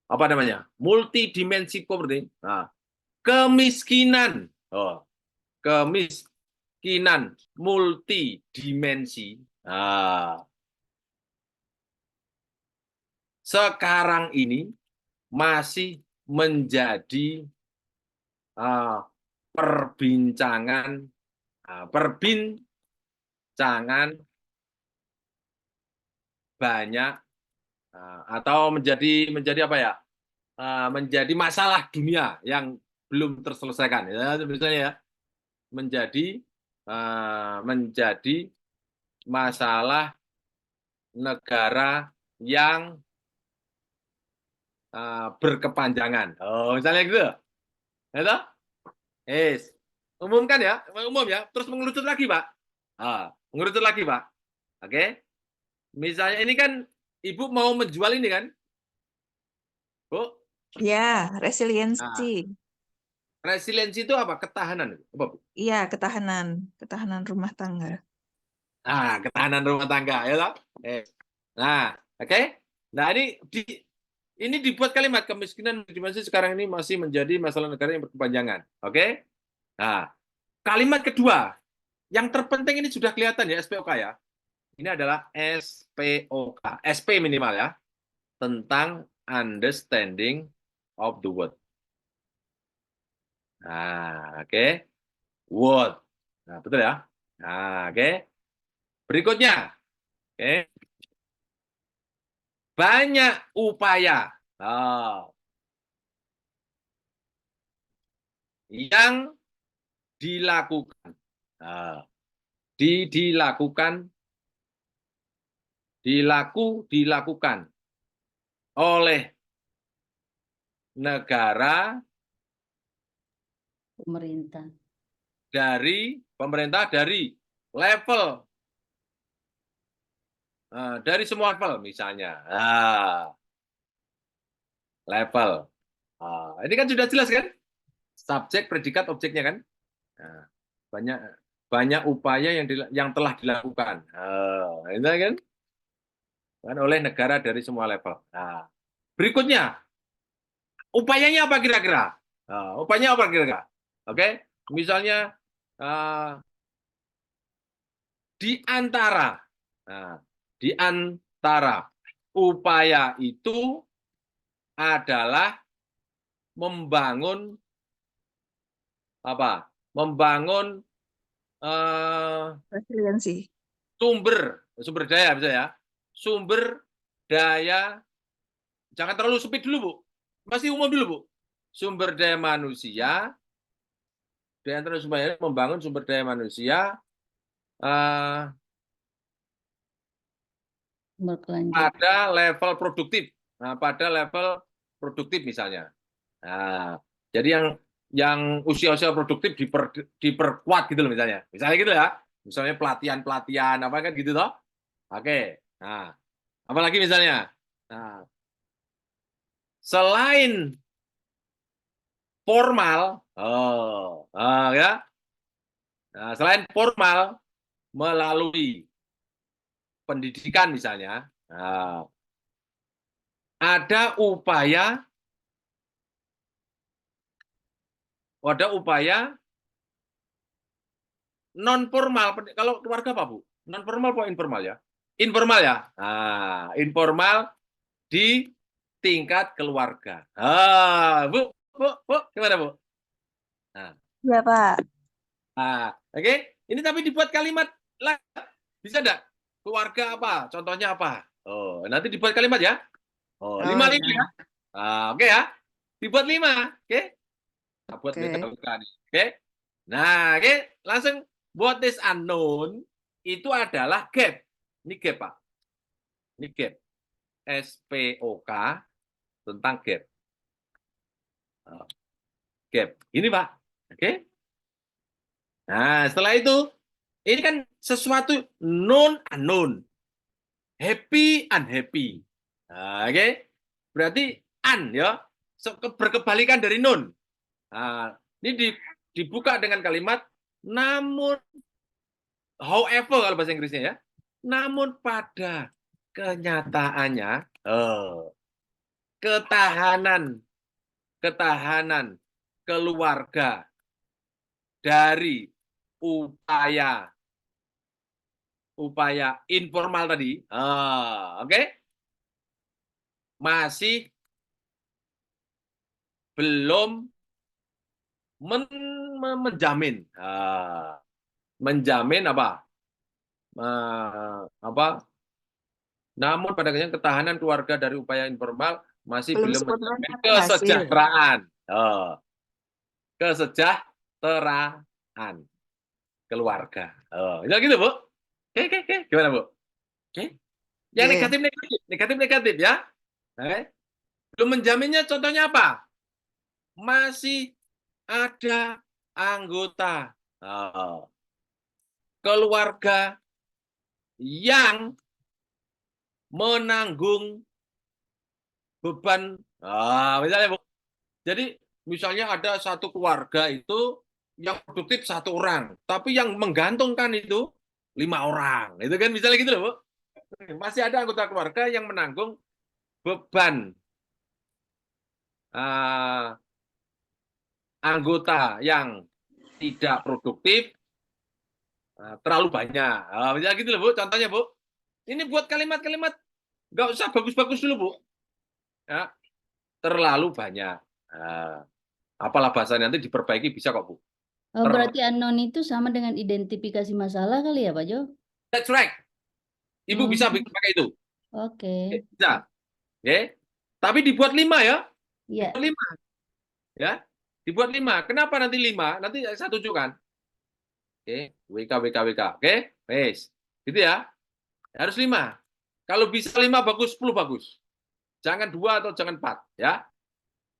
Apa namanya? Multidimensi poverty. Nah, kemiskinan. Kemiskinan multidimensi. Nah, sekarang ini masih menjadi perbincangan banyak atau menjadi apa ya? Menjadi masalah dunia yang belum terselesaikan ya, misalnya ya. Menjadi masalah negara yang berkepanjangan. Misalnya gitu. Ya, umum ya, terus mengerucut lagi, Pak. Mengerucut lagi, Pak. Oke. Misalnya ini kan Ibu mau menjual ini kan? Bu? Ya, resiliensi. Resiliensi itu apa? Ketahanan. Apa, Bu? Iya, ketahanan rumah tangga. Ketahanan rumah tangga, ya toh? Nah, oke. Nah, ini dibuat kalimat kemiskinan dimensi sekarang ini masih menjadi masalah negara yang berkepanjangan. Oke? Nah, kalimat kedua yang terpenting ini sudah kelihatan ya, SPOK ya. Ini adalah SPOK, SP minimal ya, tentang understanding of the word. Nah, oke. Word. Nah, betul ya. Nah, oke. Berikutnya. Oke. Banyak upaya yang dilakukan. Dilakukan oleh negara pemerintah dari level dari semua level misalnya. Level. Ini kan sudah jelas kan? Subjek, predikat, objeknya kan? Banyak upaya yang telah dilakukan. Itu kan? Oleh negara dari semua level. Nah, berikutnya, upayanya apa kira-kira? Upayanya apa kira-kira? Oke, misalnya di antara upaya itu adalah membangun apa? Membangun resiliensi. Sumber daya bisa ya. Sumber daya, jangan terlalu sempit dulu, Bu. Masih umum dulu, Bu. Sumber daya manusia Di antara sumber daya membangun sumber daya manusia Berkelanjutan. pada level produktif. Nah, pada level produktif misalnya. Nah, jadi yang usia-usia produktif diperkuat gitu loh misalnya. Misalnya gitu ya. Misalnya pelatihan-pelatihan apa kan gitu toh. Oke. Nah, apalagi misalnya. Nah, selain formal, ya. Nah, selain formal melalui pendidikan misalnya, nah, ada upaya non formal. Kalau keluarga apa, Bu? Non formal atau informal ya? Informal ya. Nah, informal di tingkat keluarga. Bu, gimana, Bu? Nah, Ya, Pak. oke. Ini tapi dibuat kalimat lah. Bisa enggak? Keluarga apa? Contohnya apa? Oh, nanti dibuat kalimat ya. Oh, 5 ya. ya. Oke ya. Dibuat 5, oke? Nah, buat Oke. buka nih. Oke. Nah, oke, langsung what is unknown itu adalah gap. Ini gap, Pak. Ini gap. SPOK tentang gap. Gap. Ini, Pak. Oke. Nah, setelah itu ini kan sesuatu known unknown. Happy unhappy. Nah, oke. Berarti ya. Berkebalikan dari known. Nah, ini dibuka dengan kalimat namun, however kalau bahasa Inggrisnya ya, namun pada kenyataannya ketahanan keluarga dari upaya informal tadi, oke, masih belum menjamin namun pada ketahanan keluarga dari upaya informal masih belum menjamin kesejahteraan keluarga. Itu gitu, Bu. Oke. Gimana, Bu? Oke. Yang negatif ya. Oke. Belum menjaminnya contohnya apa? Masih ada anggota keluarga yang menanggung beban. Misalnya, Bu. Jadi misalnya ada satu keluarga itu yang produktif 1 orang, tapi yang menggantungkan itu 5 orang. Itu kan misalnya gitu loh, Bu. Masih ada anggota keluarga yang menanggung beban anggota yang tidak produktif terlalu banyak. Misalnya gitu loh, Bu. Contohnya, Bu. Ini buat kalimat-kalimat nggak usah bagus-bagus dulu, Bu. Ya, terlalu banyak. Apalah bahasanya, nanti diperbaiki bisa kok, Bu. Berarti unknown itu sama dengan identifikasi masalah kali ya, Pak Jo? That's right. Ibu bisa pakai itu. Oke. Bisa. Oke. Tapi dibuat 5 ya. Iya. Dibuat 5. Ya. Dibuat 5. Kenapa nanti 5? Nanti saya tunjukkan. Oke. WK. Oke. Wes. Gitu ya. Harus 5. Kalau bisa 5 bagus, 10 bagus. Jangan 2 atau jangan 4. Ya.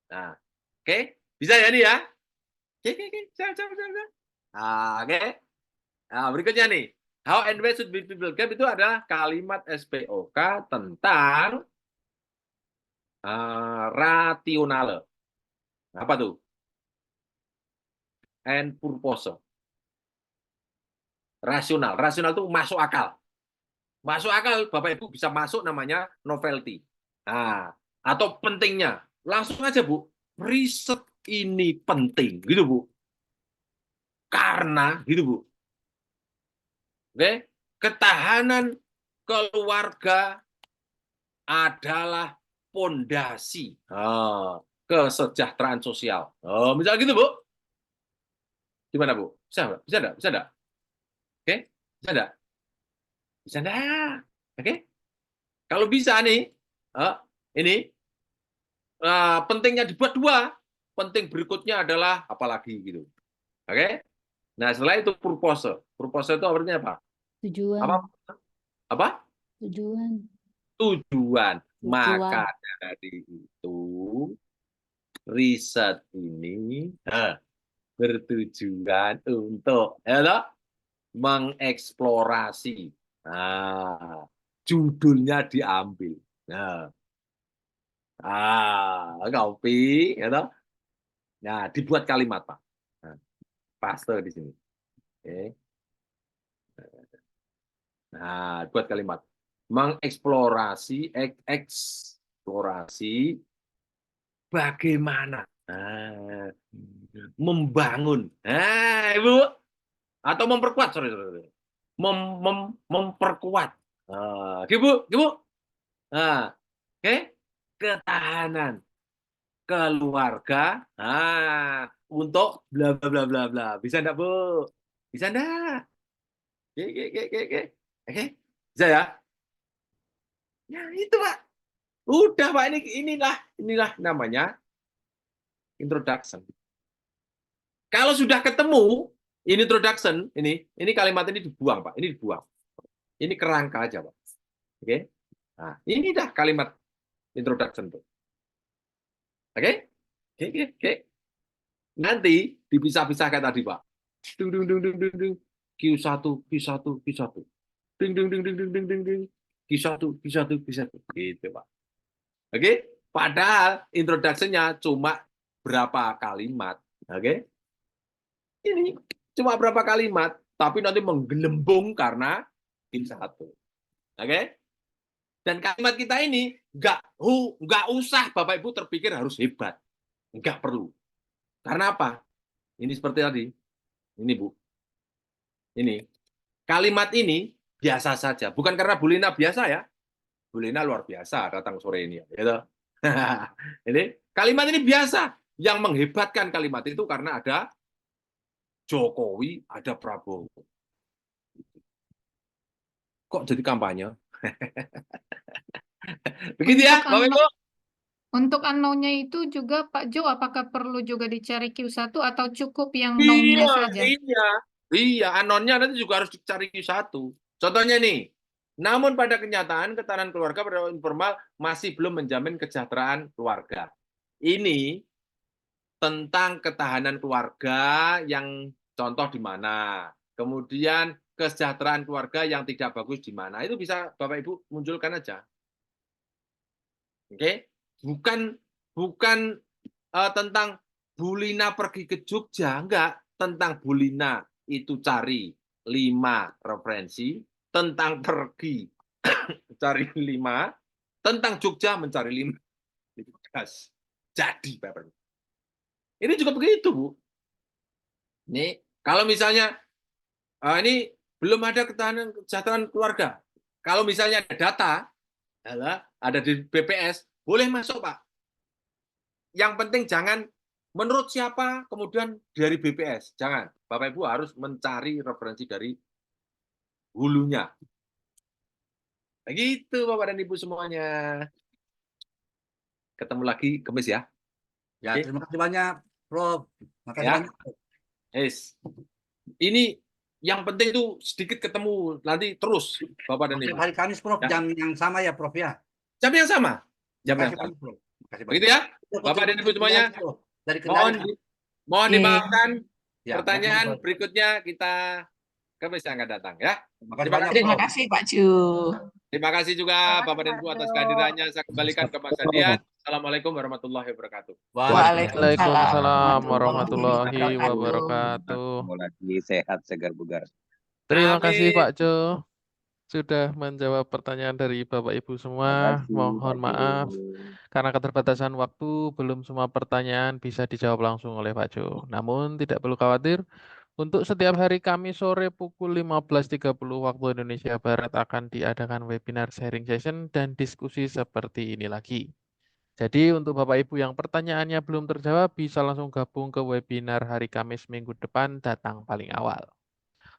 Nah. Oke. Bisa ya ini ya. Oke. Oke. Nah, berikutnya nih. How and where should be people gap itu adalah kalimat SPOK tentang rationale. Apa tuh? And purpose. Rasional. Rasional itu masuk akal. Masuk akal, Bapak Ibu bisa masuk namanya novelty. Nah, atau pentingnya. Langsung aja, Bu. Riset ini penting. Gitu, Bu. Karena, gitu, Bu. Oke, ketahanan keluarga adalah pondasi kesejahteraan sosial. Misalnya gitu, Bu. Gimana, Bu? Bisa enggak? Oke, bisa enggak? Bisa enggak? Oke. Kalau bisa nih, ini pentingnya dibuat 2. Penting berikutnya adalah apalagi gitu. Oke? Nah, setelah itu purpose. Purpose itu artinya apa? Tujuan, Apa? tujuan. Tujuan. Tujuan. Maka dari itu riset ini bertujuan untuk mengeksplorasi. Nah, judulnya diambil. Kopi, Nah, dibuat kalimat, Pak. Nah, paste di sini. Oke. Nah, buat kalimat mengeksplorasi, eksplorasi bagaimana membangun, Ibu, atau memperkuat, sorry. Memperkuat, Ibu, oke, ketahanan keluarga, untuk bla bla bla bla bla. Bisa enggak, Bu? Bisa enggak? Oke. Oke, bisa ya? Ya itu, Pak. Udah, Pak, inilah namanya introduction. Kalau sudah ketemu ini introduction, ini kalimat ini dibuang, Pak. Ini dibuang. Ini kerangka aja, Pak. Oke? Nah, ini dah kalimat introduction tuh. Oke? Oke. Nanti dipisah-pisah kayak tadi, Pak. Dung. Q1. Ding. Q1. Gitu, Pak. Oke? Padahal introduction-nya cuma berapa kalimat. Oke? Ini cuma berapa kalimat, tapi nanti menggelembung karena Q1. Oke? Dan kalimat kita ini nggak usah Bapak Ibu terpikir harus hebat. Nggak perlu. Karena apa? Ini seperti tadi. Ini, Bu. Ini. Kalimat ini biasa saja. Bukan karena Bu Lina biasa ya. Bu Lina luar biasa datang sore ini. Gitu. Ini kalimat ini biasa. Yang menghebatkan kalimat itu karena ada Jokowi, ada Prabowo. Kok jadi kampanye? Begitu ya, Bapak Ibu? Untuk unknown-nya itu juga Pak Jo, apakah perlu juga dicari Q1 atau cukup yang known-nya saja? Iya, unknown-nya nanti juga harus dicari Q1. Contohnya nih, namun pada kenyataan ketahanan keluarga pada informal masih belum menjamin kesejahteraan keluarga. Ini tentang ketahanan keluarga yang contoh di mana. Kemudian kesejahteraan keluarga yang tidak bagus di mana. Itu bisa Bapak Ibu munculkan aja. Oke? Bukan tentang Bu Lina pergi ke Jogja, enggak. Tentang Bu Lina itu cari 5 referensi, tentang pergi cari 5, tentang Jogja mencari 5. Jadi, Bapak Ibu. Ini juga begitu, Bu. Nih, kalau misalnya ini belum ada ketahanan kesejahteraan keluarga. Kalau misalnya ada data, ada di BPS, boleh masuk, Pak. Yang penting jangan menurut siapa, kemudian dari BPS. Jangan. Bapak Ibu harus mencari referensi dari hulunya. Begitu, Bapak dan Ibu semuanya. Ketemu lagi Kamis ya. Ya, terima kasih banyak, Prof. Makasih Ya. banyak. Ini yang penting itu sedikit ketemu, nanti terus Bapak dan Ibu. Hari Kamis, Prof, jam yang sama ya, Prof ya. Jam yang sama. Jam yang Makasih sama. banyak, Prof. Makasih banyak. Begitu ya, Bapak dan Ibu semuanya. Dari Kendari. Mohon dimaafkan. Ya, Pertanyaan makasih, Prof. berikutnya kita Kamis yang akan datang ya. Makasih Terima banyak, kasih. Terima kasih Pak Ju. Terima kasih juga Bapak dan Ibu atas kehadirannya. Saya kembalikan ke Mas Adian. Assalamualaikum warahmatullahi wabarakatuh. Waalaikumsalam warahmatullahi wabarakatuh. Ketemu lagi sehat, segar bugar. Terima kasih Amin. Pak Jo sudah menjawab pertanyaan dari Bapak Ibu semua. Mohon maaf karena keterbatasan waktu belum semua pertanyaan bisa dijawab langsung oleh Pak Jo. Namun tidak perlu khawatir. Untuk setiap hari Kamis sore pukul 15.30 waktu Indonesia Barat akan diadakan webinar sharing session dan diskusi seperti ini lagi. Jadi untuk Bapak Ibu yang pertanyaannya belum terjawab bisa langsung gabung ke webinar hari Kamis minggu depan, datang paling awal.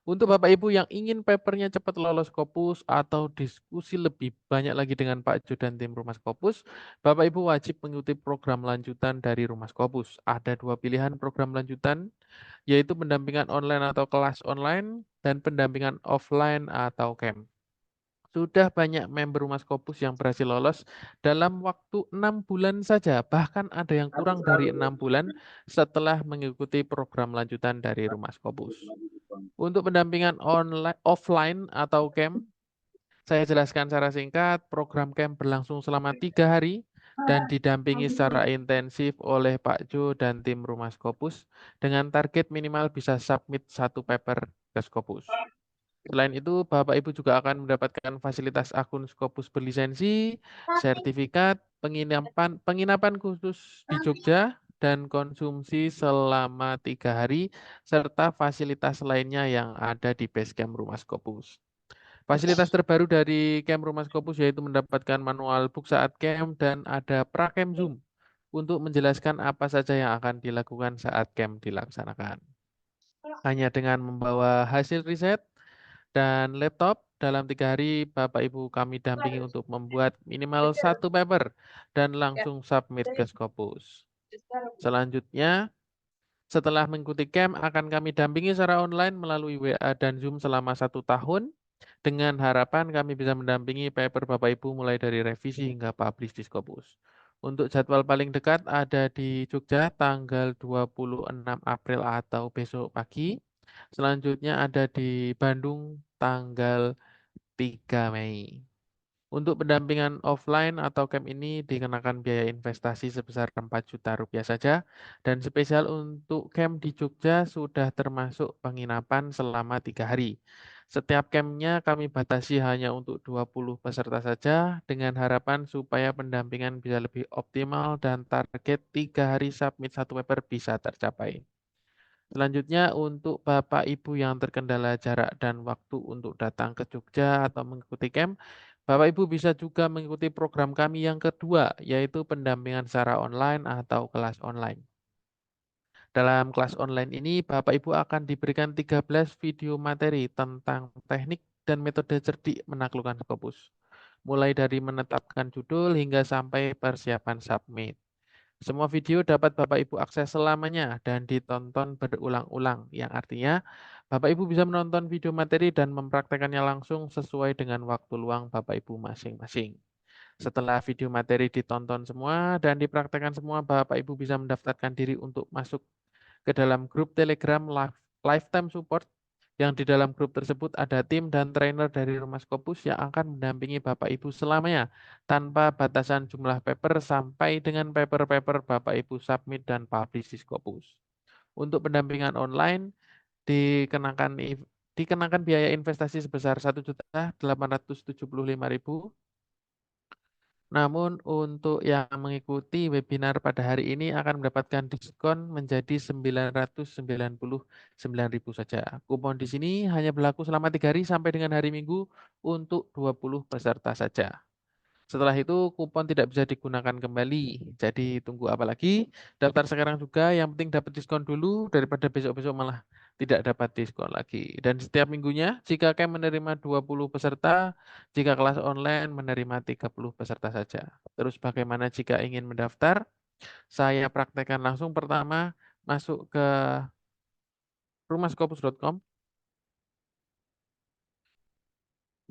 Untuk Bapak Ibu yang ingin papernya cepat lolos Scopus atau diskusi lebih banyak lagi dengan Pak Jo dan tim Rumah Scopus, Bapak Ibu wajib mengikuti program lanjutan dari Rumah Scopus. Ada 2 pilihan program lanjutan. yaitu pendampingan online atau kelas online dan pendampingan offline atau camp. Sudah banyak member Rumah Scopus yang berhasil lolos dalam waktu 6 bulan saja. Bahkan ada yang kurang dari 6 bulan setelah mengikuti program lanjutan dari Rumah Scopus. Untuk pendampingan online, offline atau camp, saya jelaskan secara singkat, program camp berlangsung selama 3 hari dan didampingi secara intensif oleh Pak Jo dan tim Rumah Scopus dengan target minimal bisa submit 1 paper ke Scopus. Selain itu, Bapak Ibu juga akan mendapatkan fasilitas akun Scopus berlisensi, sertifikat, penginapan khusus di Jogja, dan konsumsi selama 3 hari, serta fasilitas lainnya yang ada di Basecamp Rumah Scopus. Fasilitas terbaru dari Camp Rumah Scopus yaitu mendapatkan manual book saat camp dan ada Prakem Zoom untuk menjelaskan apa saja yang akan dilakukan saat camp dilaksanakan. Hanya dengan membawa hasil riset dan laptop, dalam 3 hari Bapak Ibu kami dampingi untuk membuat minimal 1 paper dan langsung submit ke Scopus. Selanjutnya, setelah mengikuti camp akan kami dampingi secara online melalui WA dan Zoom selama 1 tahun dengan harapan kami bisa mendampingi paper Bapak Ibu mulai dari revisi hingga publish di Scopus. Untuk jadwal paling dekat ada di Jogja tanggal 26 April atau besok pagi. Selanjutnya ada di Bandung tanggal 3 Mei. Untuk pendampingan offline atau camp ini dikenakan biaya investasi sebesar 4 juta rupiah saja dan spesial untuk camp di Jogja sudah termasuk penginapan selama 3 hari. Setiap campnya kami batasi hanya untuk 20 peserta saja dengan harapan supaya pendampingan bisa lebih optimal dan target 3 hari submit 1 paper bisa tercapai. Selanjutnya untuk Bapak Ibu yang terkendala jarak dan waktu untuk datang ke Jogja atau mengikuti camp, Bapak Ibu bisa juga mengikuti program kami yang kedua, yaitu pendampingan secara online atau kelas online. Dalam kelas online ini, Bapak Ibu akan diberikan 13 video materi tentang teknik dan metode cerdik menaklukkan Scopus, mulai dari menetapkan judul hingga sampai persiapan submit. Semua video dapat Bapak Ibu akses selamanya dan ditonton berulang-ulang, yang artinya Bapak Ibu bisa menonton video materi dan mempraktekannya langsung sesuai dengan waktu luang Bapak Ibu masing-masing. Setelah video materi ditonton semua dan dipraktekkan semua, Bapak Ibu bisa mendaftarkan diri untuk masuk ke dalam grup Telegram Lifetime Support yang di dalam grup tersebut ada tim dan trainer dari Rumah Scopus yang akan mendampingi Bapak Ibu selamanya tanpa batasan jumlah paper sampai dengan paper-paper Bapak Ibu submit dan publish di Scopus. Untuk pendampingan online dikenakan biaya investasi sebesar 1.875.000. Namun untuk yang mengikuti webinar pada hari ini akan mendapatkan diskon menjadi 999.000 saja. Kupon di sini hanya berlaku selama 3 hari sampai dengan hari Minggu untuk 20 peserta saja. Setelah itu kupon tidak bisa digunakan kembali. Jadi tunggu apa lagi? Daftar sekarang juga, yang penting dapat diskon dulu daripada besok-besok malah tidak dapat diskon lagi. Dan setiap minggunya jika camp menerima 20 peserta, jika kelas online menerima 30 peserta saja. Terus bagaimana jika ingin mendaftar? Saya praktekkan langsung. Pertama, masuk ke rumahscopus.com.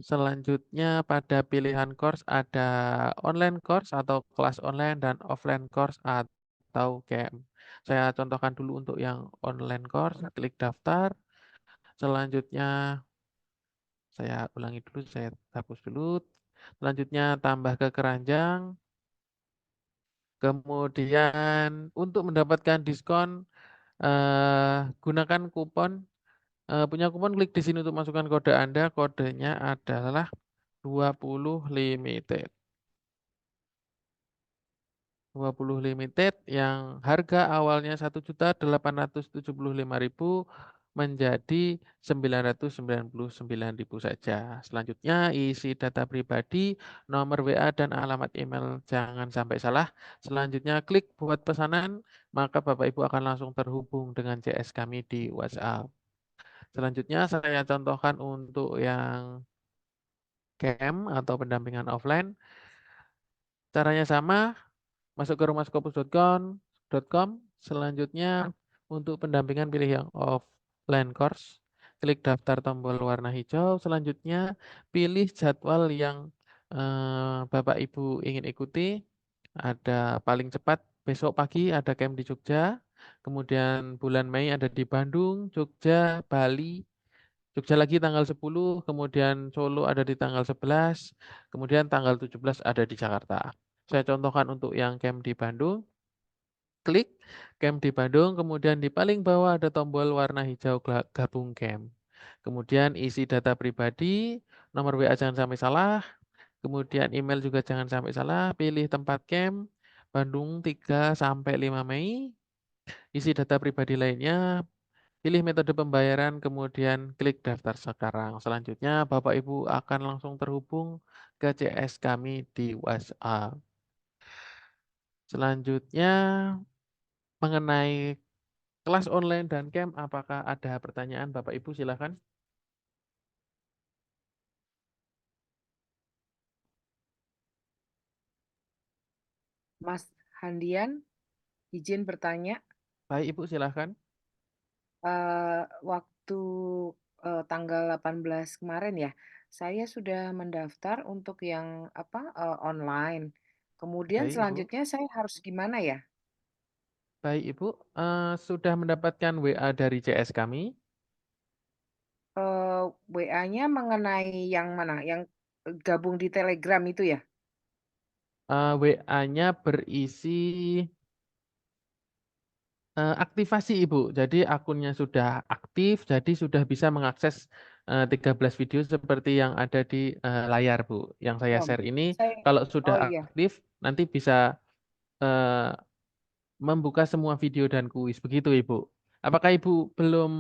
Selanjutnya pada pilihan course ada online course atau kelas online dan offline course atau camp. Saya contohkan dulu untuk yang online course, klik daftar. Selanjutnya saya ulangi dulu, saya hapus dulu. Selanjutnya tambah ke keranjang. Kemudian untuk mendapatkan diskon gunakan kupon. Punya kupon, klik di sini untuk masukkan kode Anda. Kodenya adalah 20 limited. 20 limited yang harga awalnya 1.875.000 menjadi 999.000 saja. Selanjutnya isi data pribadi, nomor WA dan alamat email jangan sampai salah. Selanjutnya klik buat pesanan, maka Bapak Ibu akan langsung terhubung dengan CS kami di WhatsApp. Selanjutnya saya contohkan untuk yang camp atau pendampingan offline. Caranya sama, masuk ke rumahscopus.com. Selanjutnya Untuk pendampingan pilih yang offline course. Klik daftar tombol warna hijau. Selanjutnya pilih jadwal yang Bapak Ibu ingin ikuti. Ada paling cepat besok pagi ada camp di Jogja. Kemudian bulan Mei ada di Bandung, Jogja, Bali. Jogja lagi tanggal 10, kemudian Solo ada di tanggal 11, kemudian tanggal 17 ada di Jakarta. Saya contohkan untuk yang camp di Bandung. Klik camp di Bandung, kemudian di paling bawah ada tombol warna hijau gabung camp. Kemudian isi data pribadi, nomor WA jangan sampai salah, kemudian email juga jangan sampai salah, pilih tempat camp, Bandung 3 sampai 5 Mei, isi data pribadi lainnya, pilih metode pembayaran, kemudian klik daftar sekarang. Selanjutnya, Bapak Ibu akan langsung terhubung ke CS kami di WhatsApp. Selanjutnya, mengenai kelas online dan camp, apakah ada pertanyaan Bapak Ibu? Silakan. Mas Handian, izin bertanya. Baik Ibu, silakan. Waktu tanggal 18 kemarin ya, saya sudah mendaftar untuk yang online. Kemudian Baik Ibu. selanjutnya saya harus gimana ya? Baik Ibu, sudah mendapatkan WA dari CS kami. WA-nya mengenai yang mana? Yang gabung di Telegram itu ya? WA-nya berisi aktivasi Ibu. Jadi akunnya sudah aktif, jadi sudah bisa mengakses 13 video seperti yang ada di layar Bu. Yang saya share ini kalau sudah iya. aktif nanti bisa membuka semua video dan kuis. Begitu Ibu. Apakah Ibu belum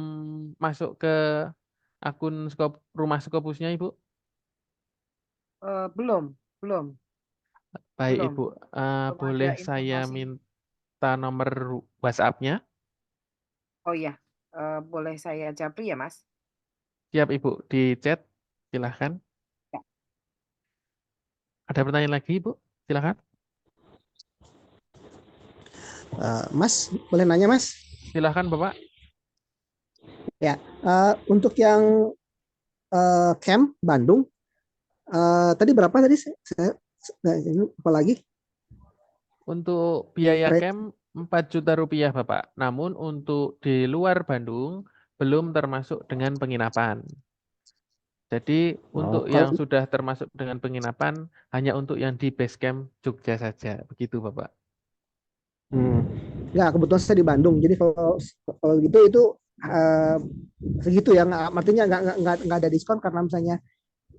masuk ke akun rumah Skopusnya Ibu? Belum. Baik Belum. Ibu, Belum boleh ada saya informasi. minta nomor WhatsApp-nya? Oh iya, boleh saya japri ya Mas? Siap Ibu, di chat. Silahkan. Ya. Ada pertanyaan lagi Ibu? Silahkan. Mas, boleh nanya Mas? Silahkan Bapak. Ya, untuk yang camp Bandung, tadi berapa tadi? Saya lupa lagi. Untuk biaya Rate. camp 4 juta rupiah Bapak. Namun untuk di luar Bandung belum termasuk dengan penginapan. Jadi untuk yang sudah termasuk dengan penginapan hanya untuk yang di base camp Jogja saja. Begitu Bapak. Ya, kebetulan saya di Bandung. Jadi kalau gitu itu segitu ya, artinya nggak ada diskon karena misalnya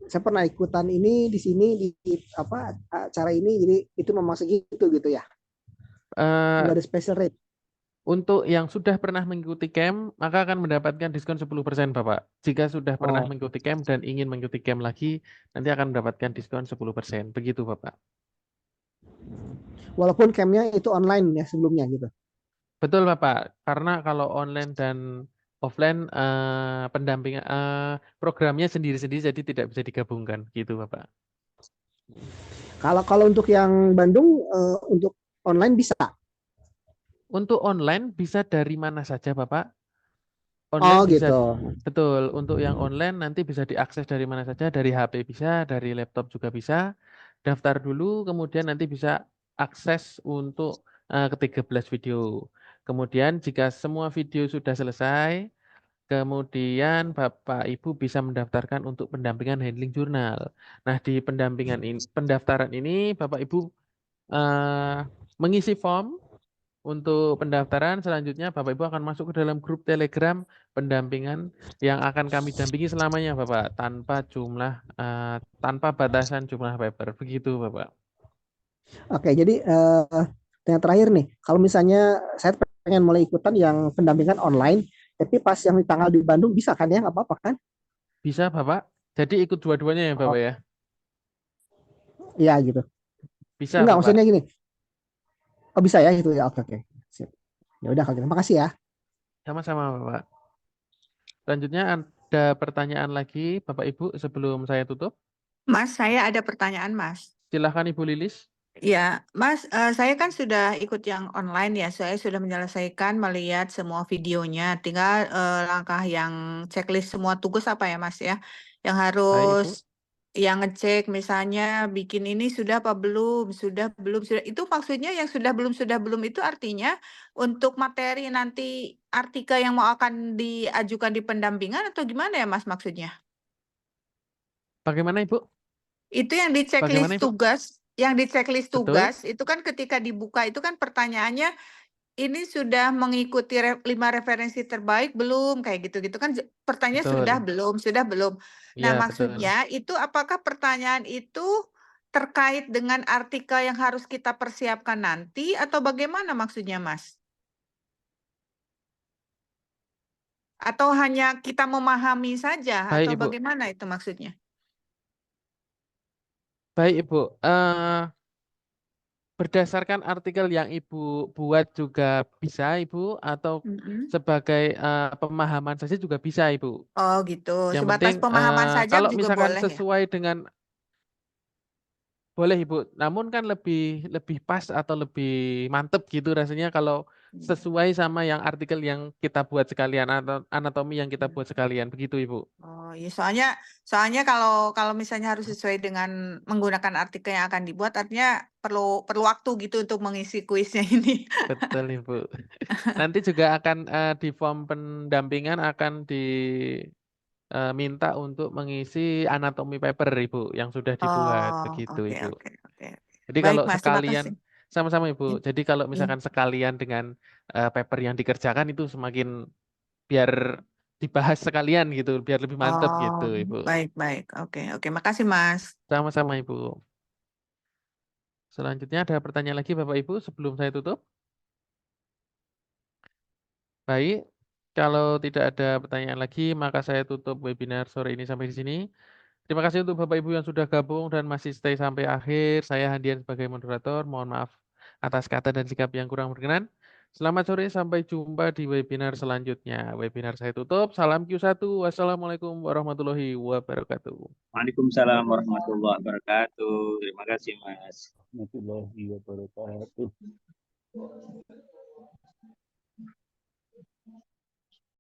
saya pernah ikutan ini di sini di acara ini, jadi itu memang segitu gitu ya. Nggak ada special rate. Untuk yang sudah pernah mengikuti camp, maka akan mendapatkan diskon 10% Bapak. Jika sudah pernah mengikuti camp dan ingin mengikuti camp lagi, nanti akan mendapatkan diskon 10%. Begitu Bapak. Walaupun campnya itu online ya sebelumnya gitu. Betul Bapak, karena kalau online dan offline pendampingan programnya sendiri-sendiri jadi tidak bisa digabungkan gitu Bapak. Kalau untuk yang Bandung untuk online bisa. Untuk online bisa dari mana saja Bapak. Online bisa, gitu. Betul. Untuk yang online nanti bisa diakses dari mana saja, dari HP bisa, dari laptop juga bisa. Daftar dulu, kemudian nanti bisa akses untuk ke-13 video. Kemudian jika semua video sudah selesai, kemudian Bapak Ibu bisa mendaftarkan untuk pendampingan handling jurnal. Nah, di pendaftaran ini Bapak Ibu mengisi form untuk pendaftaran. Selanjutnya Bapak Ibu akan masuk ke dalam grup Telegram pendampingan yang akan kami dampingi selamanya Bapak, tanpa batasan jumlah paper. Begitu Bapak. Oke, jadi yang terakhir nih, kalau misalnya saya pengen mulai ikutan yang pendampingan online, tapi pas yang di tanggal di Bandung bisa kan ya, nggak apa-apa kan? Bisa Bapak. Jadi ikut dua-duanya ya Bapak ya? Iya gitu. Bisa Enggak, Bapak. maksudnya gini. Oh bisa ya gitu ya, oke. Sip. Ya udah kalau gitu, makasih ya. Sama-sama Bapak. Selanjutnya ada pertanyaan lagi Bapak Ibu sebelum saya tutup? Mas, saya ada pertanyaan Mas. Silahkan Ibu Lilis. Ya, Mas, saya kan sudah ikut yang online ya. Saya sudah menyelesaikan melihat semua videonya. Tinggal langkah yang checklist semua tugas apa ya, Mas ya? Yang Baik, harus Ibu. yang ngecek misalnya bikin ini sudah apa belum, sudah belum, sudah. Itu maksudnya yang sudah belum itu artinya untuk materi nanti artikel yang mau akan diajukan di pendampingan atau gimana ya, Mas maksudnya? Bagaimana, Ibu? Itu yang di Bagaimana, checklist Ibu? tugas, Betul? itu kan ketika dibuka itu kan pertanyaannya ini sudah mengikuti 5 referensi terbaik belum? Kayak gitu-gitu kan pertanyaan sudah Betul. belum, sudah belum. Nah, Iya, betul. maksudnya itu apakah pertanyaan itu terkait dengan artikel yang harus kita persiapkan nanti atau bagaimana maksudnya, Mas? Atau hanya kita memahami saja Baik, atau Ibu. bagaimana itu maksudnya? Baik, Ibu. Berdasarkan artikel yang Ibu buat juga bisa, Ibu, atau Mm-mm. sebagai pemahaman saja juga bisa, Ibu. Oh gitu, Yang sebatas penting pemahaman saja kalau juga misalkan boleh ya? sesuai dengan boleh, Ibu. Namun kan lebih lebih pas atau lebih mantep gitu rasanya kalau sesuai sama yang artikel yang kita buat sekalian atau anatomi yang kita buat sekalian. Begitu, Ibu. Oh iya, soalnya kalau misalnya harus sesuai dengan menggunakan artikel yang akan dibuat, artinya perlu waktu gitu untuk mengisi kuisnya ini. Betul, Ibu. Nanti juga akan di form pendampingan akan minta untuk mengisi anatomi paper, Ibu, yang sudah dibuat. Oh, Begitu, oke, Ibu. oke, oke. Jadi Baik, kalau Mas, terima kasih. sekalian sama-sama, Ibu. Jadi kalau Iya. misalkan sekalian dengan paper yang dikerjakan itu semakin biar dibahas sekalian gitu, biar lebih mantap Oh, gitu, Ibu. baik. Oke, makasih, Mas. Sama-sama, Ibu. Selanjutnya ada pertanyaan lagi Bapak Ibu sebelum saya tutup? Baik, kalau tidak ada pertanyaan lagi, maka saya tutup webinar sore ini sampai di sini. Terima kasih untuk Bapak Ibu yang sudah gabung dan masih stay sampai akhir. Saya Handian sebagai moderator. Mohon maaf atas kata dan sikap yang kurang berkenan. Selamat sore, sampai jumpa di webinar selanjutnya. Webinar saya tutup. Salam Q1. Wassalamualaikum warahmatullahi wabarakatuh. Waalaikumsalam warahmatullahi wabarakatuh. Terima kasih, Mas. Warahmatullahi wabarakatuh.